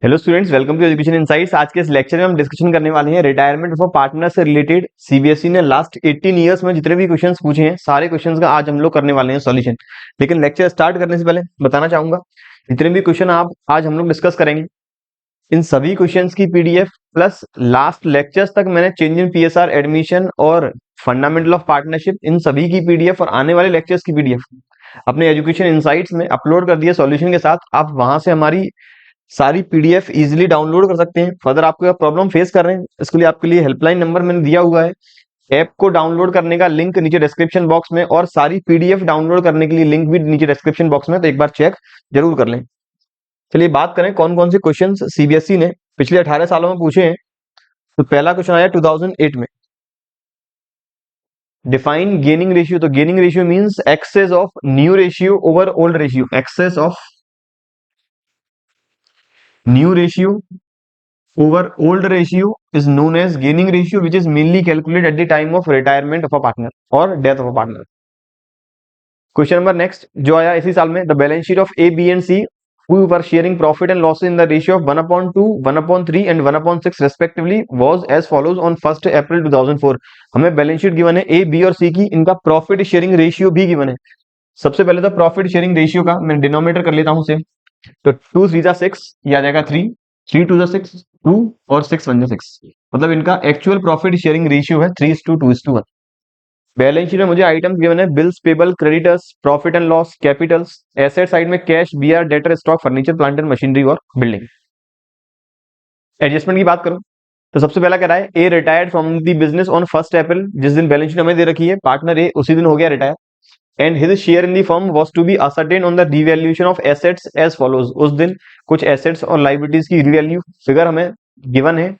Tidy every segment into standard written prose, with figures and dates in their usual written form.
Hello students, welcome to education insights. आज के इस लेक्चर में हम डिस्कशन करने वाले हैं रिटायरमेंट ऑफ पार्टनर से रिलेटेड। सीबीएसई ने लास्ट 18 ईयर्स में जितने भी क्वेश्चंस पूछे हैं सारे क्वेश्चंस का आज हम लोग करने वाले हैं सॉल्यूशन। लेकिन लेक्चर स्टार्ट करने से पहले बताना चाहूंगा, जितने भी क्वेश्चन आप आज हम लोग डिस्कस करेंगे इन सभी क्वेश्चंस की पीडीएफ प्लस लास्ट लेक्चर्स तक मैंने चेंज इन पीएसआर, एडमिशन और फंडामेंटल ऑफ पार्टनरशिप, इन सभी की पीडीएफ और आने वाले लेक्चर्स की पीडीएफ अपने एजुकेशन इनसाइट्स में अपलोड कर दिया सॉल्यूशन के साथ। आप वहां से हमारी सारी पीडीएफ इजीली डाउनलोड कर सकते हैं। फर्दर आपको प्रॉब्लम फेस कर रहे हैं, इसके लिए आपके लिए हेल्पलाइन नंबर मैंने दिया हुआ है। ऐप को डाउनलोड करने का लिंक नीचे डिस्क्रिप्शन बॉक्स में और सारी पीडीएफ डाउनलोड करने के लिए लिंक भी नीचे डिस्क्रिप्शन बॉक्स में, तो एक बार चेक जरूर कर लें। चलिए बात करें कौन कौन से क्वेश्चन सीबीएसई ने पिछले 18 सालों में पूछे हैं। तो पहला क्वेश्चन आया 2008 में, डिफाइन गेनिंग रेशियो। तो gaining ratio means excess of new ratio over old ratio. Excess of new ratio over old ratio is known as gaining ratio, which is mainly calculated at the time of retirement of a partner or death of a partner. Question number next जो आया इसी साल में, the balance sheet of A B and C who were sharing profit and losses in the ratio of 1/2, 1/3 and 1/6 respectively was as follows on 1st April 2004। हमें balance sheet given है A B और सी की, इनका profit sharing ratio भी given है। सबसे पहले तो प्रॉफिट शेयरिंग रेशियो का मैं डिनोमिनेटर कर लेता हूं सेम। तो 2 3 जा 6, ये आ जाएगा 3, 3 2 जा 6 2 और 6 1 जा 6। मतलब इनका एक्चुअल प्रॉफिट शेयरिंग रेशियो है 3:2:1। बैलेंस शीट में मुझे आइटम्स गिवन है, bills payable, creditors, profit and loss, capitals. Asset side में cash, BR, debtor, stock, furniture, plant and machinery और बिल्डिंग। एडजस्टमेंट की बात करूं तो सबसे पहला कह रहा है A retired from the business on 1st April. जिस दिन बैलेंस शीट हमें दे रखी है, पार्टनर ए उसी दिन हो गया retire. And his share in the firm was to be ascertained on the revaluation of assets as follows. उस दिन कुछ एसेट्स और लाइबिलिटीज की रिवैल्यू फिगर हमें गिवन है।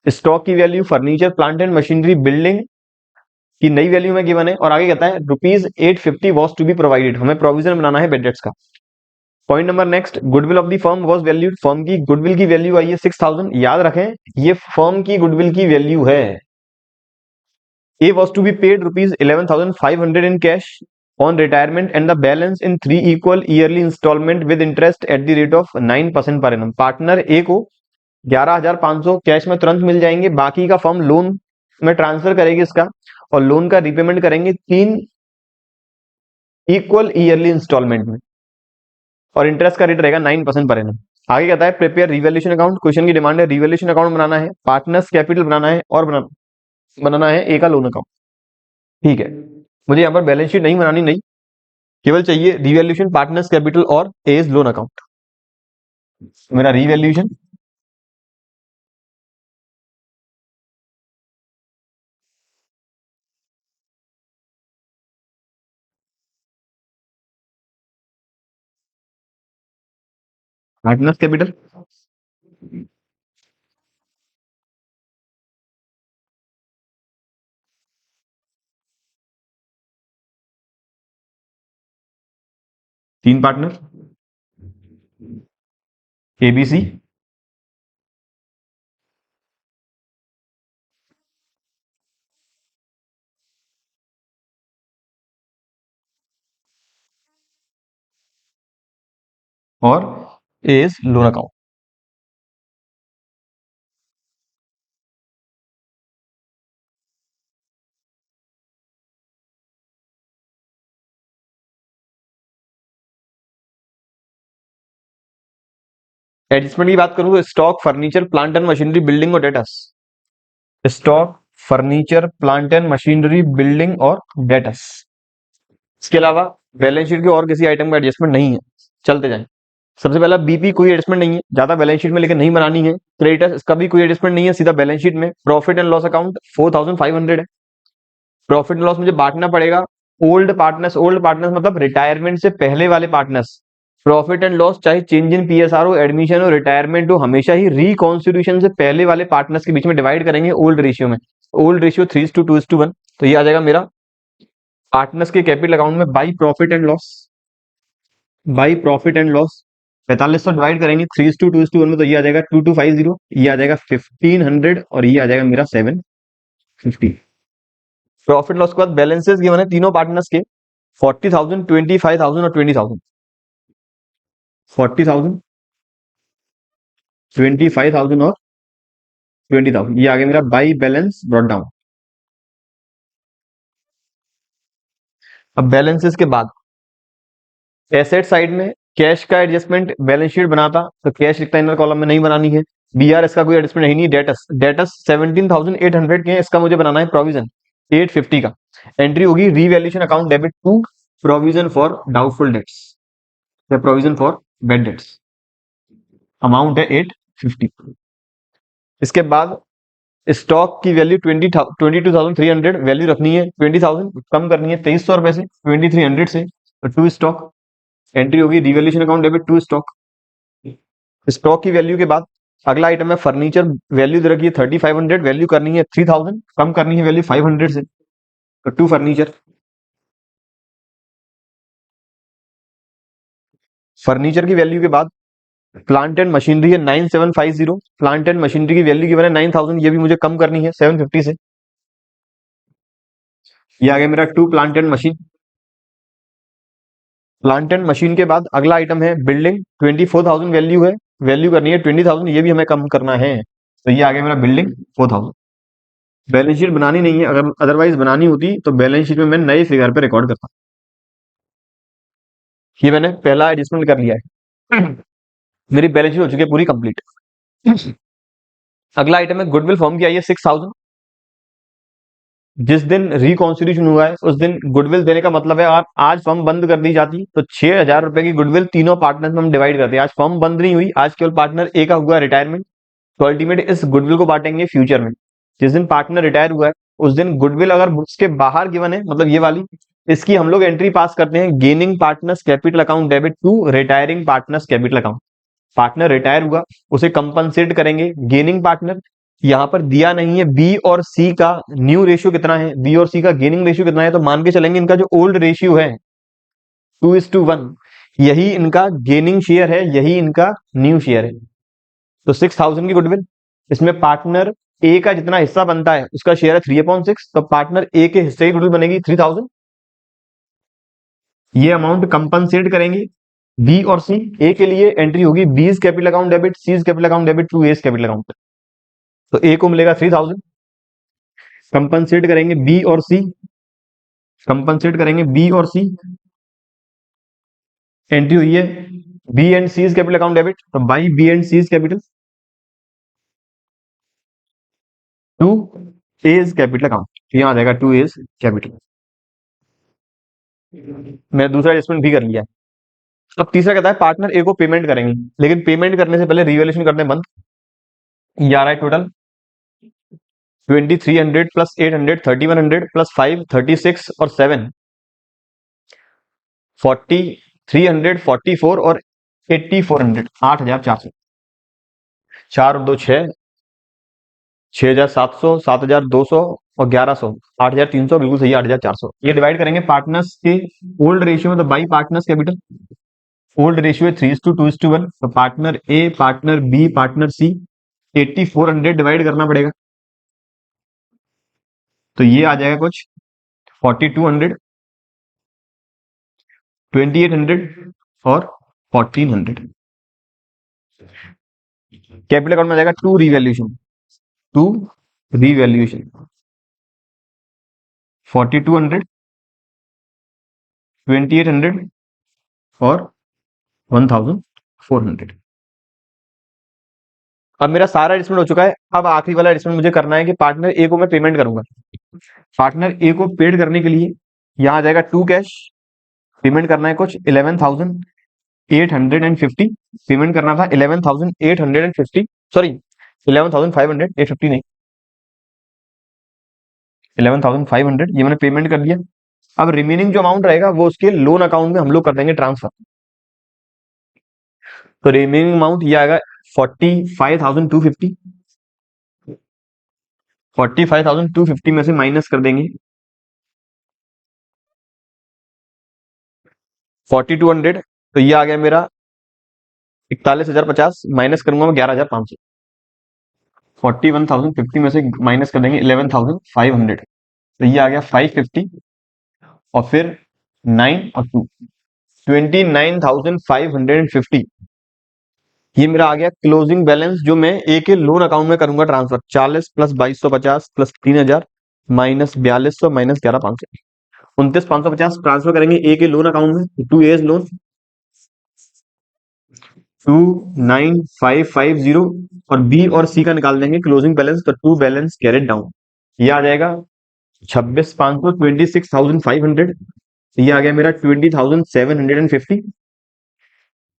स्टॉक की value, furniture, plant and machinery, building की नई वैल्यू में गिवन है। और आगे कहता है ₹850 वाज टू बी प्रोवाइडेड। हमें प्रोविजन बनाना है बेड डेट्स का। Point number next, goodwill of the firm was valued. Firm की गुडविल की वैल्यू आई है 6000। याद रखें ये फर्म की गुडविल की वैल्यू है। A was to be paid ₹11,500 in cash on retirement and the balance in 3 equal yearly installment with interest at the rate of 9% per annum। Partner ए को 11,500 कैश में तुरंत मिल जाएंगे, बाकी का फर्म लोन में ट्रांसफर करेगी इसका, और लोन का रिपेमेंट करेंगे 3 इक्वल ईयरली इंस्टॉलमेंट में, और इंटरेस्ट का रेट रहेगा 9% पर एनम। आगे कहता है प्रिपेयर रिवैल्यूएशन अकाउंट। क्वेश्चन की डिमांड है रिवैल्यूएशन अकाउंट बनाना है, पार्टनर्स कैपिटल बनाना है और बनाना है ए का लोन अकाउंट। ठीक है, मुझे यहाँ पर बैलेंस शीट नहीं बनानी, नहीं, केवल चाहिए रिवैल्यूएशन, पार्टनर्स कैपिटल और एज लोन अकाउंट। मेरा रिवैल्यूएशन, पार्टनर्स कैपिटल, तीन पार्टनर एबीसी, और एज लोन अकाउंट। एडजस्टमेंट की बात करूं तो stock, furniture, plant and machinery, building और debtors. Stock, furniture, plant and machinery, building और डेटास। इसके अलावा बैलेंस शीट के और किसी आइटम का एडजस्टमेंट नहीं है। चलते जाएं। सबसे पहला बीपी, कोई एडजस्टमेंट नहीं है, ज्यादा बैलेंस शीट में लेकिन नहीं बनानी है। क्रेडिटर्स, इसका भी कोई एडजस्टमेंट नहीं है, सीधा बैलेंस शीट में। प्रॉफिट एंड लॉस अकाउंट 4500 है। प्रॉफिट एंड लॉस मुझे बांटना पड़ेगा ओल्ड पार्टनर्स। ओल्ड पार्टनर्स मतलब रिटायरमेंट से पहले वाले पार्टनर्स। प्रॉफिट एंड लॉस चाहे चेंज इन पीएसआर हो, एडमिशन हो, रिटायरमेंट हो, हमेशा ही रिकॉन्स्टिट्यूशन से पहले वाले पार्टनर्स के बीच में डिवाइड करेंगे ओल्ड रेशियो में। Old ratio 3:2:1। तो ये आ जाएगा मेरा पार्टनर्स के कैपिटल अकाउंट में by profit and loss. By profit and loss 4500 divide करेंगे 3:2:1 में, तो ये आ जाएगा 2250, ये आ जाएगा 1500 और ये आ जाएगा मेरा 750। प्रॉफिट लॉस के बाद बैलेंसेस गिवन है तीनों पार्टनर्स के 40,000, 25,000 और 20,000। 40,000, 25,000 और 20,000, ये आ गया मेरा बाई बैलेंस ब्रॉट डाउन। अब बैलेंसेस के बाद एसेट साइड में कैश का एडजस्टमेंट बैलेंस शीट बनाता तो कैश लिखता इनर कॉलम में, नहीं बनानी है। बीआर इसका कोई एडजस्टमेंट है नहीं। डेटस डेटस 17,800 के हैं, इसका मुझे बनाना है प्रोविजन 850 का। एंट्री होगी revaluation account debit to provision for doubtful debts या provision for bad debts, amount है 850। इसके बाद स्टॉक की वैल्यू 22,300 वैल्यू रखनी है, 20,000 कम करनी है 2300 रुपए से, 2300 से टू स्टॉक। एंट्री होगी revaluation account debit to stock. Stock की वैल्यू के बाद अगला आइटम है फर्नीचर, वैल्यू दे रखी है 3500, वैल्यू करनी है 3000, कम करनी है वैल्यू 500 से, तो टू फर्नीचर। फर्नीचर की वैल्यू के बाद प्लांट एंड मशीनरी है 9750, प्लांट एंड मशीनरी की वैल्यू गिवन है 9000, ये भी मुझे कम करनी है 750 से। ये आ गया मेरा to plant and machine. Plant and machine के बाद अगला आइटम है बिल्डिंग, 24,000 वैल्यू है, वैल्यू करनी है 20,000, ये भी हमें कम करना है, तो ये आ गया मेरा बिल्डिंग 4,000। बैलेंस शीट बनानी नहीं है, अगर अदरवाइज बनानी होती तो बैलेंस शीट में मैं नए फिगर पे रिकॉर्ड करता। ये मैंने पहला एडजस्टमेंट कर लिया है। मेरी बैलेंस शीट हो चुकी है पूरी कंप्लीट। अगला आइटम है गुडविल फॉर्म की आई है 6,000। जिस दिन रिकॉन्स्टिट्यूशन हुआ है उस दिन गुडविल देने का मतलब है, आप आज फर्म बंद कर दी जाती तो 6,000 रुपए की गुडविल तीनों पार्टनर में हम डिवाइड करते हैं। आज फर्म बंद नहीं हुई, आज केवल पार्टनर ए का हुआ रिटायरमेंट, तो अल्टीमेट इस गुडविल को बांटेंगे फ्यूचर में। जिस दिन पार्टनर रिटायर हुआ है उस दिन गुडविल अगर बुक्स के बाहर गिवन है, मतलब ये वाली, इसकी हम लोग एंट्री पास करते हैं gaining partners capital account debit to retiring partners capital account. Partner retire हुआ उसे कंपनसेट करेंगे गेनिंग पार्टनर। यहां पर दिया नहीं है बी और सी का न्यू रेशियो कितना है, बी और सी का गेनिंग रेशियो कितना है, तो मान के चलेंगे इनका जो ओल्ड रेशियो है 2:1, यही इनका गेनिंग शेयर है, यही इनका न्यू शेयर है। तो 6,000 की गुडविल, इसमें पार्टनर ए का जितना हिस्सा बनता है उसका शेयर है 3/6, तो पार्टनर ए के हिस्से की गुडविल बनेगी 3,000। ये अमाउंट कंपनसेट करेंगे बी और सी। ए के लिए एंट्री होगी B's capital account debit C's capital account debit to A's capital account, तो ए को मिलेगा 3,000। कंपनसेट करेंगे बी और सी, कंपनसेट करेंगे बी और सी। एंट्री हुई है B and C's capital account debit, तो by B and C's capital to A's capital account, यहां आ जाएगा टू एज कैपिटल। मैं दूसरा एडजस्टमेंट भी कर लिया है। अब तीसरा कहता है पार्टनर ए को पेमेंट करेंगे, लेकिन पेमेंट करने से पहले रिवैल्यूएशन करते हैं बंद। ये आ रहा है टोटल 2,300 प्लस 800 3,100 प्लस 5 36 और 7 4,300 44 और 8,400 8,400, 4 और 2 6, 6,700 7,200 और 1,100 8,300, बिल्कुल सही 8,400। ये डिवाइड करेंगे पार्टनर्स के ओल्ड रेशियो में, तो by partners capital. Old ratio है 3:2:1, तो partner A partner B partner C 8,400 divide करना पड़ेगा, तो ये आ जाएगा कुछ 4,200 2,800 और 1,400। कैपिटल अकाउंट में आ जाएगा टू रिवैल्यूएशन 4,200 2,800 और 1,400। अब मेरा सारा एडजस्टमेंट हो चुका है। अब आखिरी वाला एडजस्टमेंट मुझे करना है कि पार्टनर ए को मैं पेमेंट करूंगा। पार्टनर ए को पेड करने के लिए यहां आ जाएगा टू कैश, पेमेंट करना है कुछ 11,850, पेमेंट करना था 11,850, सॉरी 11,500, 850 नहीं 11,500, ये मैंने पेमेंट कर दिया। अब रिमेनिंग जो अमाउंट रहेगा वो उसके लोन अकाउंट में हम लोग कर देंगे ट्रांसफर, तो रिमेनिंग अमाउंट ये आएगा 45,250। 45,250 में से माइनस कर देंगे 4,200, तो ये आ गया मेरा 41,050, माइनस करूंगा मैं 11,500। 41,050 में से माइनस कर देंगे 11,500, तो ये आ गया 550 और फिर 9 और 2 29,550, ये मेरा आ गया क्लोजिंग बैलेंस जो मैं ए के लोन अकाउंट में करूंगा transfer. 40 plus 2250 plus 3000 minus 4200 minus 11500, 29550 transfer करेंगे ए के लोन अकाउंट में, टू एज लोन 29550, और बी और सी का निकाल देंगे क्लोजिंग बैलेंस, तो टू बैलेंस कैरेट डाउन। ये आ जाएगा 26,500, 26,500। ये आ गया मेरा 20,750,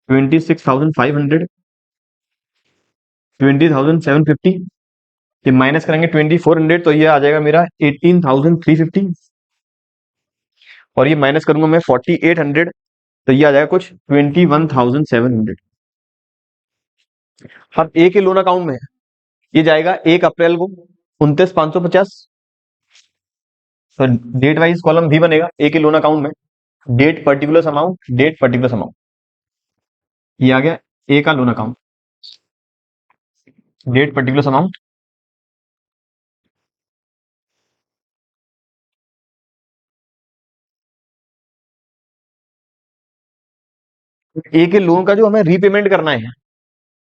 26,500, 20,750। ये माइनस करेंगे 2,400, तो ये आ जाएगा मेरा 18,350, और ये माइनस करूंगा मैं 4,800, तो ये आ जाएगा कुछ 21,700। अब ए के लोन अकाउंट में ये जाएगा 1 अप्रैल को 29,550, तो डेट वाइज कॉलम भी बनेगा ए के लोन अकाउंट में, date particular amount, date particular amount. ये आ गया ए का loan account, date particular amount. A के लोन का जो हमें रीपेमेंट करना है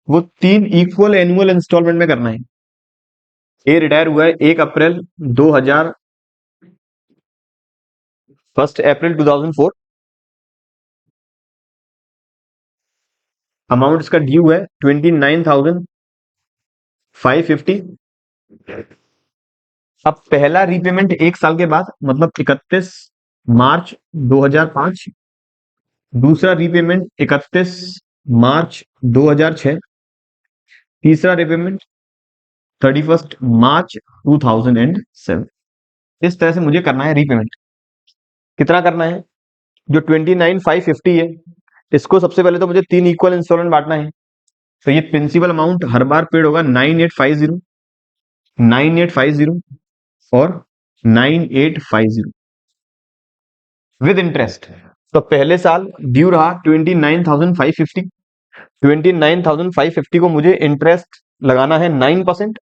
वो 3 इक्वल एनुअल इंस्टॉलमेंट में करना है। ए रिटायर हुआ है 1 अप्रैल 2000, 1 अप्रैल 2004। अमाउंट इसका ड्यू है 29,550। अब पहला रीपेमेंट 1 साल के बाद, मतलब 31 मार्च 2005। दूसरा रीपेमेंट 31 मार्च 2006। तीसरा रीपेमेंट 31 मार्च 2007। इस तरह से मुझे करना है रीपेमेंट। कितना करना है? जो 29,550 है, इसको सबसे पहले तो मुझे 3 इक्वल इंस्टॉलमेंट बांटना है। तो ये प्रिंसिपल अमाउंट हर बार पेड होगा 9850, 9850 और 9850 विद इंटरेस्ट। तो पहले साल ड्यू रहा 29,550। 29,550 को मुझे इंटरेस्ट लगाना है 9%।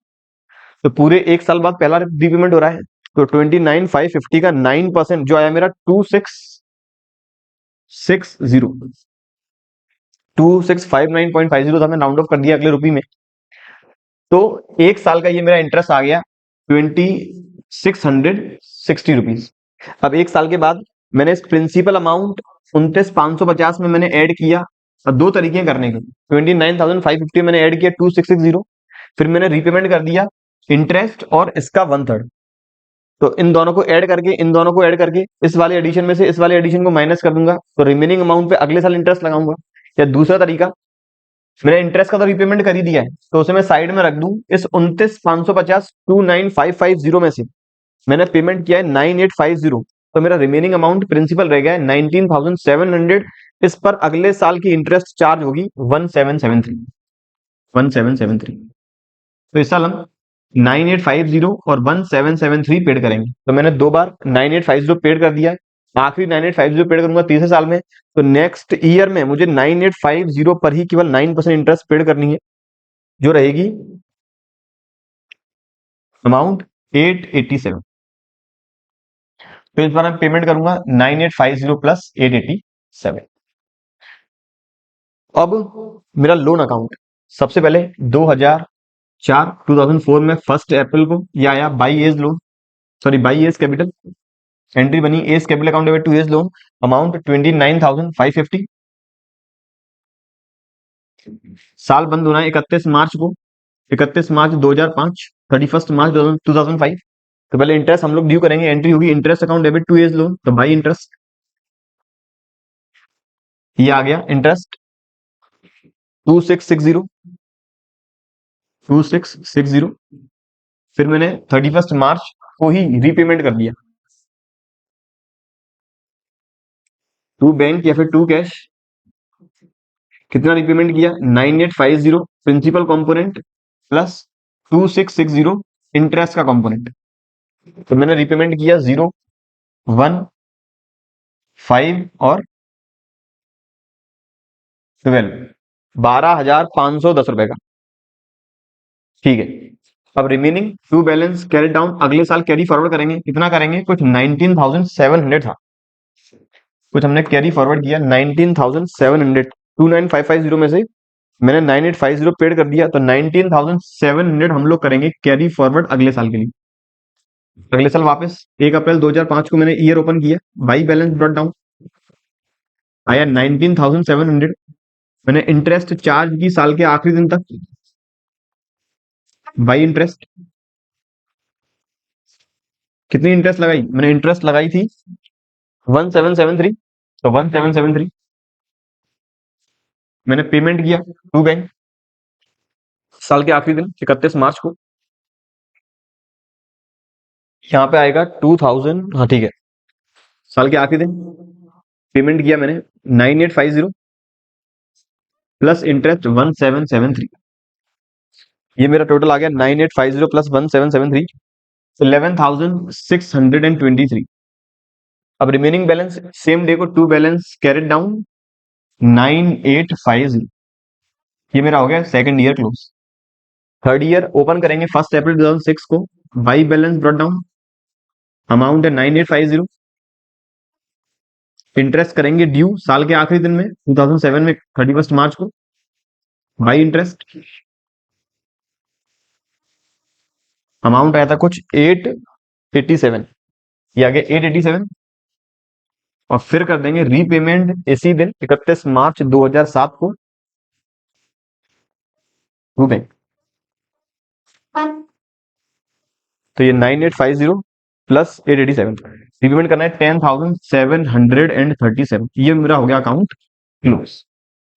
तो पूरे 1 साल बाद पहला रीपेमेंट हो रहा है, तो 29,550 का 9% जो आया मेरा 2660, 2659.50 था, मैं राउंड ऑफ कर दिया अगले रुपये में। तो 1 साल का ये मेरा इंटरेस्ट आ गया 2660 रुपीज। अब 1 साल के बाद मैंने इस प्रिंसिपल अमाउंट 29,550 में मैंने ऐड किया, और दो तरीके करने के। 29,550 मैंने ऐड किया 2660, फिर मैंने रीपेमेंट कर दिया इंटरेस्ट और इसका 1/3। तो इन दोनों को ऐड करके, इन दोनों को ऐड करके इस वाले एडिशन में से इस वाले एडिशन को माइनस कर दूंगा, तो रिमेनिंग अमाउंट पे अगले साल इंटरेस्ट लगाऊंगा। या दूसरा तरीका, मैंने इंटरेस्ट का तो रीपेमेंट कर ही दिया है, तो उसे मैं साइड में रख दूं। इस 29,550 29,550 में से मैंने पेमेंट किया है 9850, तो मेरा रिमेनिंग अमाउंट प्रिंसिपल रह गया है 19,700। इस पर अगले साल की इंटरेस्ट चार्ज होगी 1773, 1773। तो इस साल हम 9850 और 1773 पेड करेंगे। तो मैंने 2 बार 9850 पेड कर दिया है, आखिरी 9850 पेड करूंगा तीसरे साल में। तो नेक्स्ट ईयर में मुझे 9850 पर ही केवल 9% इंटरेस्ट पेड करनी है, जो रहेगी अमाउंट 887। तो इस बार मैं पेमेंट करूंगा 9850 प्लस 887। अब मेरा लोन अकाउंट, सबसे पहले 2004 में 1 अप्रैल को यह आया by A's loan, sorry by A's capital. Entry बनी A's capital account debit to A's loan, amount 29,550। साल बंद होना है 31 मार्च को, 31 मार्च 2005, 31 मार्च 2005। तो पहले इंटरेस्ट हम लोग ड्यू करेंगे, एंट्री होगी interest account debit to A's loan, तो बाई इंटरेस्ट। ये आ गया इंटरेस्ट 2660, 2660। फिर मैंने 31 मार्च को ही रीपेमेंट कर दिया, टू बैंक या फिर टू कैश। कितना रीपेमेंट किया? 9850 प्रिंसिपल कंपोनेंट प्लस 2660 इंटरेस्ट का कंपोनेंट। तो मैंने रीपेमेंट किया 0, 1, 5 और 12, 12,510 रुपए का। ठीक है। अब remaining to balance carry down अगले साल कैरी फॉरवर्ड करेंगे। कितना करेंगे? कुछ 19,700 था, कुछ हमने कैरी फॉरवर्ड किया 19,700। 29,550 में से मैंने 9850 पेड कर दिया, तो 19,700 हम लोग करेंगे कैरी फॉरवर्ड अगले साल के लिए। अगले साल वापस 1 अप्रैल 2005 को मैंने ईयर ओपन किया, बाई बैलेंस ब्रॉट डाउन, आया 19,700। मैंने इंटरेस्ट चार्ज की साल के आखिरी दिन तक, बाई इंटरेस्ट। कितनी इंटरेस्ट लगाई? मैंने इंटरेस्ट लगाई थी 1773, तो 1773 मैंने पेमेंट किया टू बैंक साल के आखिरी दिन 31 मार्च को। यहाँ पे आएगा 2000, हाँ ठीक है, साल के आखिरी दिन पेमेंट किया मैंने 9850 प्लस इंटरेस्ट 1773। ये मेरा टोटल आ गया 9850 प्लस 1773, 11,623। अब रिमेनिंग बैलेंस सेम डे को टू बैलेंस कैरेट डाउन 9850। ये मेरा हो गया second year close. Third year open करेंगे 1 अप्रैल 2006 को, by balance brought down, amount है 9850। इंटरेस्ट करेंगे ड्यू साल के आखिरी दिन में 2007 में 31 मार्च को, बाई इंटरेस्ट, अमाउंट आया था कुछ 887, ये आ गया 887। और फिर कर देंगे रीपेमेंट इसी दिन 31 मार्च 2007 को टू बैंक। तो ये 9850 प्लस 887 रीपेमेंट करना है 10,737। ये मेरा हो गया अकाउंट क्लोज।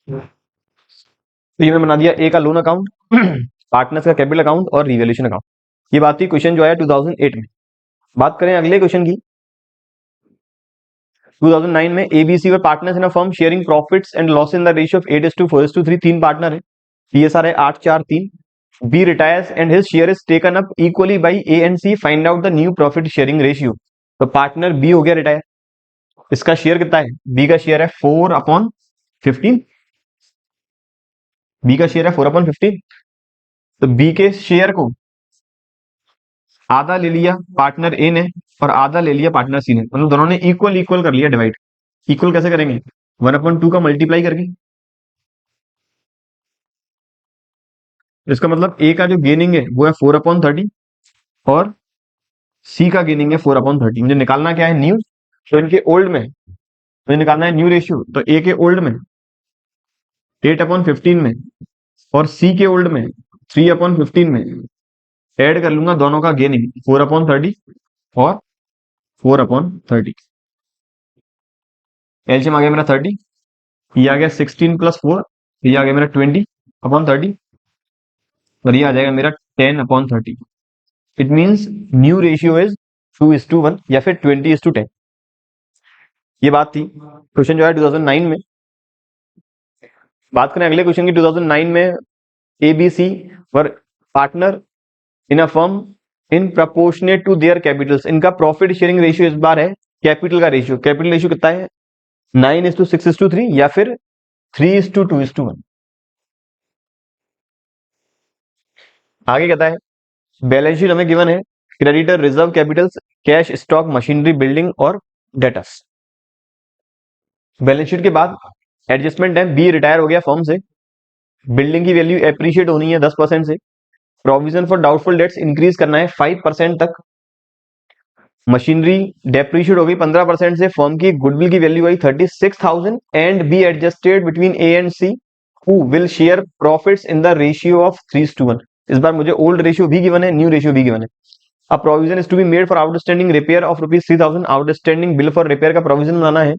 तो ये मैं बना दिया ए का लोन अकाउंट, पार्टनर्स का कैपिटल अकाउंट और रिवैल्यूएशन अकाउंट। ये बात थी क्वेश्चन जो आया 2008 में। बात करें अगले क्वेश्चन की, 2009 में ABC were partners in a firm sharing profits and loss in the ratio of 8:4:3। तीन पार्टनर है, पीएसआर है 843। B retires and his share is taken up equally by A and C, find out the new profit sharing ratio. तो partner B हो गया retire, इसका share कितना है? B का शेयर है 4/15। बी का शेयर है 4/15। तो बी के शेयर को आधा ले लिया पार्टनर ए ने और आधा ले लिया पार्टनर सी ने, मतलब दोनों ने इक्वल इक्वल कर लिया डिवाइड। इक्वल कैसे करेंगे? 1/2 का मल्टीप्लाई करके। इसका मतलब ए का जो गेनिंग है वो है 4/30 और सी का गेनिंग है 4/30। मुझे निकालना क्या है? न्यू। तो इनके ओल्ड में मुझे निकालना है न्यू रेशियो। तो ए के ओल्ड में 8/15 में और सी के ओल्ड में 3/15 में ऐड कर लूंगा दोनों का गेनिंग 4/30 और 4/30। एलसीएम आ गया मेरा 30, ये आ गया 16+4, ये आ गया मेरा 20/30 और ये आ जाएगा मेरा 10/30। It means new ratio is 2:1 या फिर 20:10। ये बात थी क्वेश्चन जो है 2009 में। बात करें अगले क्वेश्चन की, 2009 में ABC were partner in a firm in proportionate to their capitals. इनका प्रॉफिट शेयरिंग रेशियो इस बार है कैपिटल का रेशियो। कैपिटल रेशियो कितना है? 9:6:3 या फिर 3:2:1। आगे कहता है बैलेंस शीट हमें गिवन है, creditor reserve Capitals, cash stock machinery building और डेटर्स। बैलेंस शीट के बाद एडजस्टमेंट है, बी रिटायर हो गया फर्म से, बिल्डिंग की वैल्यू एप्रिशिएट होनी है 10% से, provision for doubtful dates increase करना है 5% तक, मशीनरी डेप्रिशिएट हो गई 15% से, फर्म की गुडविल की वैल्यू आई 36,000 and B adjusted between A and C who will share profits in the ratio of 3:1। इस बार मुझे ओल्ड रेशियो भी गिवन है, न्यू रेशियो भी गिवन है। अब provision is to be made for outstanding repair of ₹3,000। Outstanding bill for repair का provision बनाना है।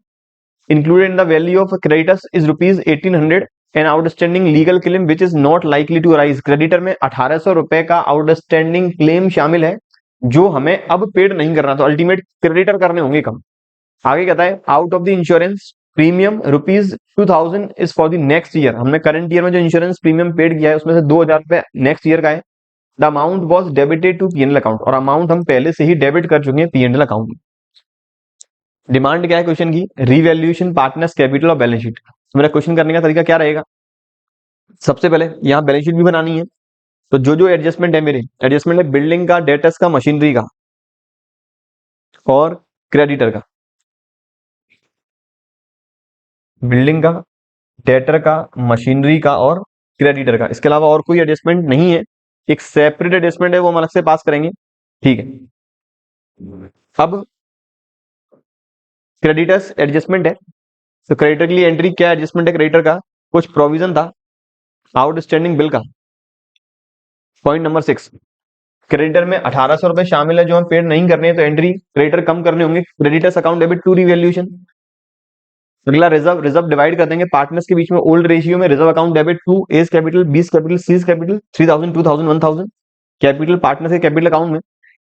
Included in the value of creditors is ₹1,800 an outstanding legal claim which is not likely to arise. Creditor में 1,800 रुपए का outstanding claim शामिल है जो हमें अब पेड नहीं करना, तो अल्टीमेट क्रेडिटर करने होंगे कम। आगे कहता है out of the insurance premium ₹2,000 is for the next year. हमने करंट ईयर में जो इंश्योरेंस प्रीमियम पेड किया है उसमें से 2,000 रुपए नेक्स्ट ईयर का है। The amount was debited to PNL account, और अमाउंट हम पहले से ही डेबिट कर चुके हैं पीएनएल अकाउंट में। डिमांड क्या है क्वेश्चन की? रीवैल्यूएशन पार्टनर्स कैपिटल और बैलेंस शीट। मेरा क्वेश्चन करने का तरीका क्या रहेगा? सबसे पहले यहाँ बैलेंस शीट भी बनानी है, तो जो जो एडजस्टमेंट है मेरे, एडजस्टमेंट है बिल्डिंग का, डेटर्स का, मशीनरी का और क्रेडिटर का। बिल्डिंग का, डेटर का, मशीनरी का और क्रेडिटर का। इसके अलावा और कोई एडजस्टमेंट नहीं है, एक सेपरेट एडजस्टमेंट है वो हम अलग से पास करेंगे, ठीक है। अब क्रेडिटर्स एडजस्टमेंट है, तो क्रेडिटर के लिए एंट्री क्या एडजस्टमेंट है क्रेडिटर का, कुछ प्रोविजन था आउटस्टैंडिंग बिल का। पॉइंट नंबर 6, क्रेडिटर में 1800 रुपए शामिल है जो हम पेड नहीं करने हैं, तो एंट्री क्रेडिटर कम करने होंगे, creditors account debit to revaluation. अगला रिजर्व, रिजर्व डिवाइड कर देंगे पार्टनर्स के बीच में ओल्ड रेशियो में, reserve account debit to A's capital, B's capital, C's capital, 3000 2000 1000 capital partner के कैपिटल अकाउंट में,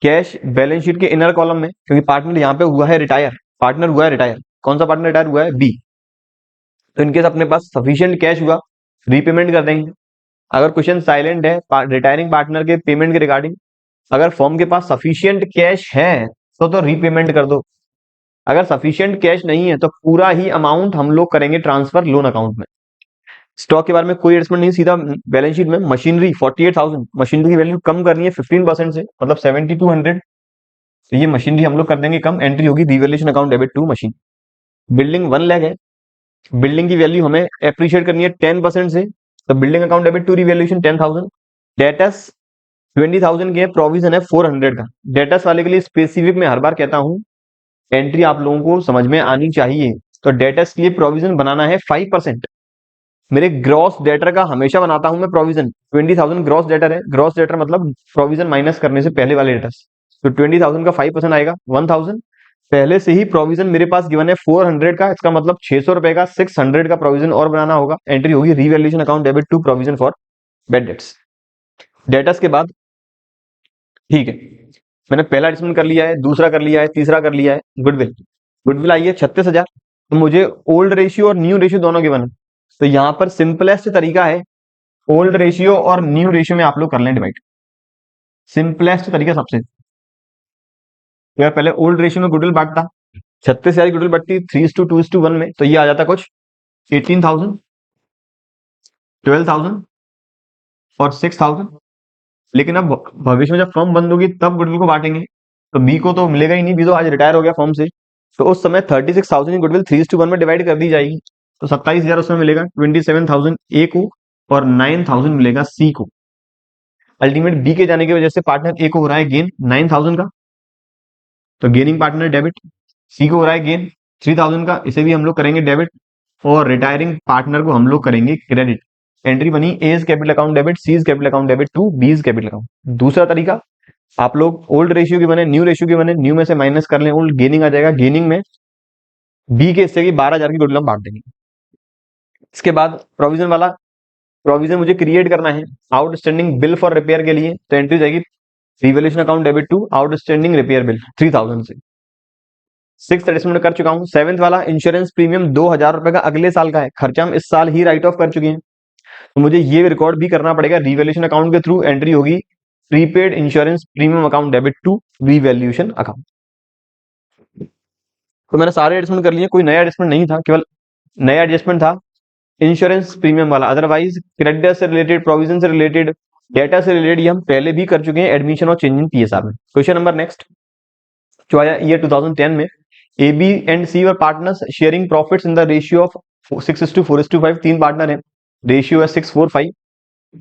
कैश बैलेंस शीट के इनर कॉलम में, क्योंकि पार्टनर यहाँ पे हुआ है रिटायर, पार्टनर हुआ है रिटायर, कौन सा पार्टनर रिटायर हुआ है, बी, तो इनकेस अपने पास सफिशिएंट कैश हुआ रीपेमेंट कर देंगे। अगर क्वेश्चन साइलेंट है रिटायरिंग पार्टनर के पेमेंट के रिगार्डिंग, अगर फर्म के पास सफिशिएंट कैश है तो रीपेमेंट कर दो, अगर सफिशिएंट कैश नहीं है तो पूरा ही अमाउंट हम लोग करेंगे ट्रांसफर लोन अकाउंट में। स्टॉक के बारे में कोई एडजस्टमेंट नहीं, सीधा बैलेंस शीट में मशीनरी 48,000, मशीनरी की वैल्यू कम करनी है 15% से, मतलब 7200, तो ये मशीनरी हम लोग कर देंगे कम, एंट्री होगी revaluation account debit to machine. Building 1 lakh है, बिल्डिंग की वैल्यू हमें एप्रिशिएट करनी है 10% से, तो building account debit to revaluation 10,000। Debtors 20,000 के, प्रोविजन है 400 का। डेटस वाले के लिए स्पेसिफिक मैं हर बार कहता हूं एंट्री आप लोगों को समझ में आनी चाहिए, तो डेटस के लिए प्रोविजन बनाना है 5%। मेरे ग्रॉस डेटर का हमेशा बनाता हूं मैं प्रोविजन, 20,000 ग्रॉस डेटर है, ग्रॉस डेटर मतलब प्रोविजन माइनस करने से पहले वाले डेटर्स, तो 20,000 का 5% आएगा 1,000। पहले से ही प्रोविजन मेरे पास गिवन है 400 का, इसका मतलब 600 रुपए का 600 का प्रोविजन और बनाना होगा, एंट्री होगी revaluation account debit to provision for bad debts. Debtors के बाद, ठीक है, मैंने पहला एडजस्टमेंट कर लिया है, दूसरा कर लिया है, तीसरा कर लिया है, गुडविल, गुडविल आई है 36,000, तो मुझे ओल्ड रेशियो और न्यू रेशियो दोनों गिवन है, तो यहां पर सिंपलेस्ट तरीका है ओल्ड रेशियो और न्यू रेशियो में आप लोग कर लें डिवाइड, सिंपलेस्ट तरीका सबसे। तो यार पहले ओल्ड रेशियो में गुडविल बांटता, 36,000 गुडविल बढ़ती 3:2:1 में, तो ये आ जाता कुछ 18,000, 12,000 और 6,000। लेकिन अब भविष्य में जब फर्म बंद होगी तब गुडविल को बांटेंगे, तो बी को तो मिलेगा ही नहीं, बी तो आज रिटायर हो गया फर्म से, तो उस समय 36,000 गुडविल 3:1 में डिवाइड कर दी जाएगी, तो 27,000 उसमें मिलेगा, 27,000 ए को और 9,000 मिलेगा सी को। अल्टीमेट बी के जाने की वजह से पार्टनर ए को हो रहा है गेन 9,000 का, तो गेनिंग पार्टनर डेबिट, सी को हो रहा है गेन 3,000 का, इसे भी हम लोग करेंगे डेबिट, और रिटायरिंग पार्टनर को हम लोग करेंगे क्रेडिट। एंट्री बनी A's capital account debit, C's capital account debit to B's capital account. दूसरा तरीका, आप लोग ओल्ड रेशियो की बने न्यू रेशियो की बने, न्यू में से माइनस कर लें, ओल्ड गेनिंग आ जाएगा, गेनिंग में बी के हिस्से की 12,000 की गुडविल हम बांट देंगे। इसके बाद प्रोविजन वाला, प्रोविजन मुझे क्रिएट करना है आउटस्टैंडिंग बिल फॉर रिपेयर के लिए, तो एंट्री जाएगी revaluation account debit to outstanding repair bill 3,000 से। 6th एडजस्टमेंट कर चुका हूं। 7th वाला इंश्योरेंस प्रीमियम 2,000 रुपए का अगले साल का है, खर्चा हम इस साल ही राइट ऑफ कर चुके हैं, तो मुझे ये रिकॉर्ड भी करना पड़ेगा रिवैल्यूएशन अकाउंट के थ्रू, एंट्री होगी prepaid insurance premium account debit to revaluation account. तो मैंने सारे एडजस्टमेंट कर लिए, कोई नया एडजस्टमेंट नहीं था, केवल नया एडजस्टमेंट था इंश्योरेंस प्रीमियम वाला, अदरवाइज क्रेडिटर से रिलेटेड, प्रोविजन से रिलेटेड, डेटा से रिलेटेड ये हम पहले भी कर चुके हैं एडमिशन और चेंज इन पीएसआर में। क्वेश्चन नंबर नेक्स्ट जो आया ईयर 2010 में, A B and C were partners sharing profits in the ratio of 6:4:5, तीन पार्टनर है, रेशियो है 6:4:5।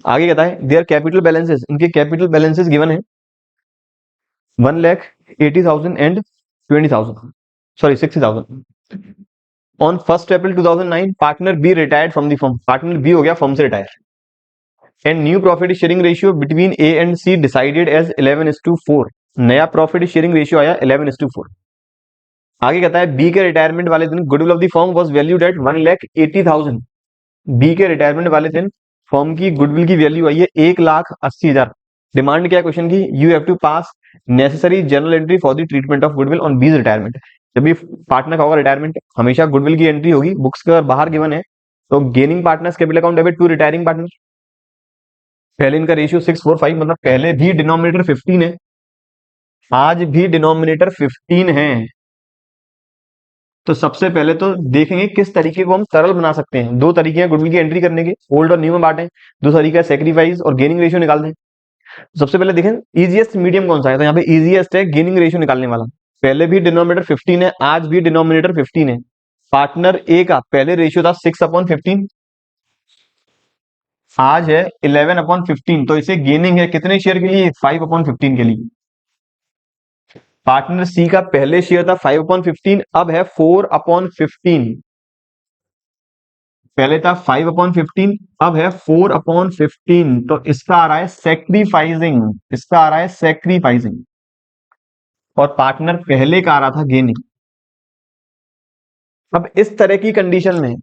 आगे कहता है देयर कैपिटल बैलेंसेस, इनके कैपिटल बैलेंसेस गिवन है 1,80,000 and 20,000, sorry 60,000। On 1 April 2009 partner B retired from the firm, partner B हो गया फर्म से retire, and new profit sharing ratio between A and C decided as 11:4, नया profit sharing ratio आया 11:4। आगे कहता है B के रिटायरमेंट वाले दिन goodwill of the firm was valued at 1,80,000, B के रिटायरमेंट वाले दिन फर्म की गुडविल की वैल्यू आई है 1,80,000। डिमांड क्या है क्वेश्चन की, you have to pass necessary journal entry for the treatment of goodwill on B's retirement. जब भी पार्टनर का होगा रिटायरमेंट, हमेशा गुडविल की एंट्री होगी, बुक्स के बाहर गिवन है, तो gaining partners capital account debit to retiring partner, पहले इनका रेशियो 6:4:5, मतलब पहले भी डिनोमिनेटर 15 है, आज भी डिनोमिनेटर 15 है, तो सबसे पहले तो देखेंगे किस तरीके को हम सरल बना सकते हैं। दो तरीके हैं गुडविल की एंट्री करने के, ओल्ड और न्यू में बांटें, दूसरा तरीका है सेक्रीफाइस और गेनिंग रेशियो निकाल दें। सबसे पहले देखें इजीएस्ट मीडियम कौन सा है, तो यहाँ पे इजीएस्ट है गेनिंग रेशियो निकालने वाला, पहले भी डिनोमिनेटर 15 है, आज भी डिनोमिनेटर 15 है। पार्टनर ए का पहले रेशियो था 6/15, आज है 11/15, तो इसे गेनिंग है कितने शेयर के लिए? 5/15 के लिए। पार्टनर सी का पहले शेयर था 5/15, अब है 4/15। पहले था 5/15, अब है 4/15, तो इसका आ रहा है सेक्रीफाइसिंग, इसका आ रहा है सेक्रीफाइसिंग। और पार्टनर पहले का आ रहा था गेनिंग। अब इस तरह की कंडीशन में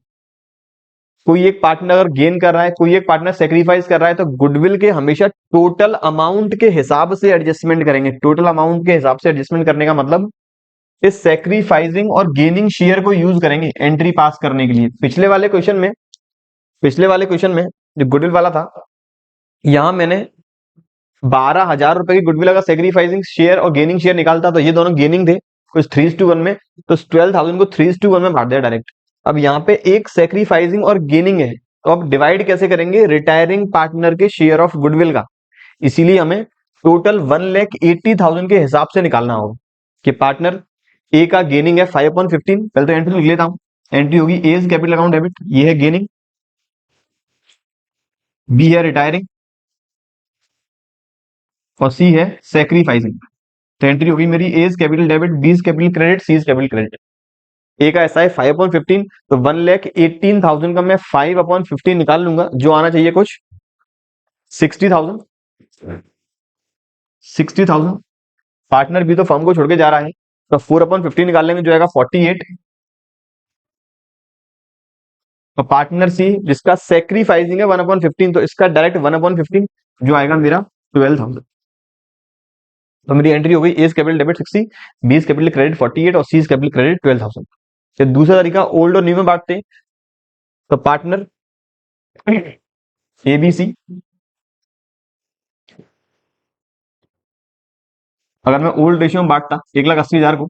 कोई एक पार्टनर अगर गेन कर रहा है, कोई एक पार्टनर सेक्रीफाइस कर रहा है, तो गुडविल के हमेशा टोटल अमाउंट के हिसाब से एडजस्टमेंट करेंगे। टोटल अमाउंट के हिसाब से एडजस्टमेंट करने का मतलब इस सेक्रीफाइसिंग और गेनिंग शेयर को यूज करेंगे एंट्री पास करने के लिए। पिछले वाले क्वेश्चन में जो गुडविल वाला था, यहां मैंने 12,000 रुपए की गुडविल अगर सेक्रीफाइसिंग शेयर और गेनिंग शेयर निकालता तो ये दोनों गेनिंग थे, कुछ 3:1 में, तो 12,000 को 3:1 में बांट दिया डायरेक्ट। अब यहाँ पे एक सेक्रीफाइसिंग और गेनिंग है, तो अब डिवाइड कैसे करेंगे? रिटायरिंग पार्टनर के शेयर ऑफ गुडविल का। इसीलिए हमें टोटल 1,80,000 के हिसाब से निकालना होगा कि पार्टनर ए का गेनिंग है 5/15। पहले तो एंट्री लिख लेता हूं। एंट्री होगी ए इज कैपिटल अकाउंट डेबिट, ये है गेनिंग, बी है रिटायरिंग, और सी है सेक्रीफाइसिंग। तो एंट्री होगी मेरी A is capital debit, B is capital credit, C is capital credit. A का ऐसा है 5/15, तो 1,18,000 का मैं 5/15 निकाल लूंगा, जो आना चाहिए कुछ 60,000। 60,000। पार्टनर भी तो फर्म को छोड़ के जा रहा है, तो 4/15 निकाल लेंगे, जो आएगा 48। तो पार्टनर सी जिसका सेक्रीफाइसिंग है 1/15, तो इसका डायरेक्ट 1/15, जो आएगा मेरा 12,000। तो मेरी एंट्री हो गई A capital debit 60, B capital credit 48 और सी कैपिटल क्रेडिट 12,000। फिर दूसरा तरीका ओल्ड और न्यू में बांटते हैं। तो पार्टनर ए बी सी, अगर मैं ओल्ड रेशियो में बांटता 1,80,000 को,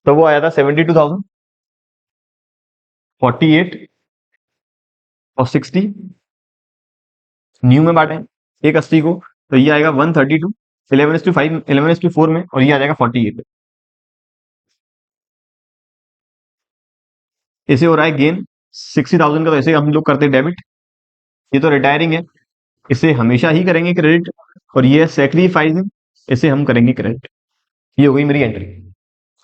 तो वो आया था 72,000, 48 और 60। न्यू में बांटे 1,80 को, तो ये आएगा 132, 11:5, 11:4 में, और ये आ जाएगा 48। इसे हो रहा है गेन 60,000 का, तो ऐसे हम लोग करते हैं डेबिट। ये तो रिटायरिंग है, इसे हमेशा ही करेंगे क्रेडिट। और ये सेक्रीफाइसिंग, इसे हम करेंगे क्रेडिट। ये हो गई मेरी एंट्री।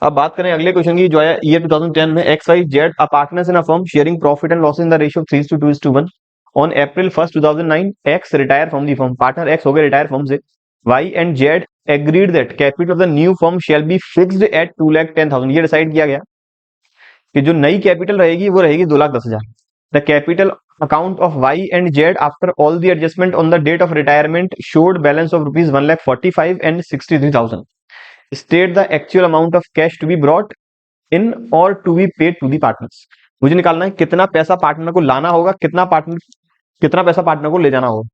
अब बात करें अगले क्वेश्चन की, जो है ईयर 2010 में, X Y Z a partners in a firm sharing profit and loss in the ratio 3:2:1। On April 1st 2009 X retire from the firm. Partner X हो गए रिटायर फर्म से। Y and Z agreed that capital of the new firm shall be fixed at 2,10,000। ये decide किया गया कि जो नई capital रहेगी वो रहेगी 2,10,000। The capital account of Y and Z after all the adjustment on the date of retirement showed balance of rupees 1,45,000 and 63,000। State the actual amount of cash to be brought in or to be paid to the partners. मुझे निकालना है कितना पैसा partner को लाना होगा, कितना पैसा पार्टनर को ले जाना होगा।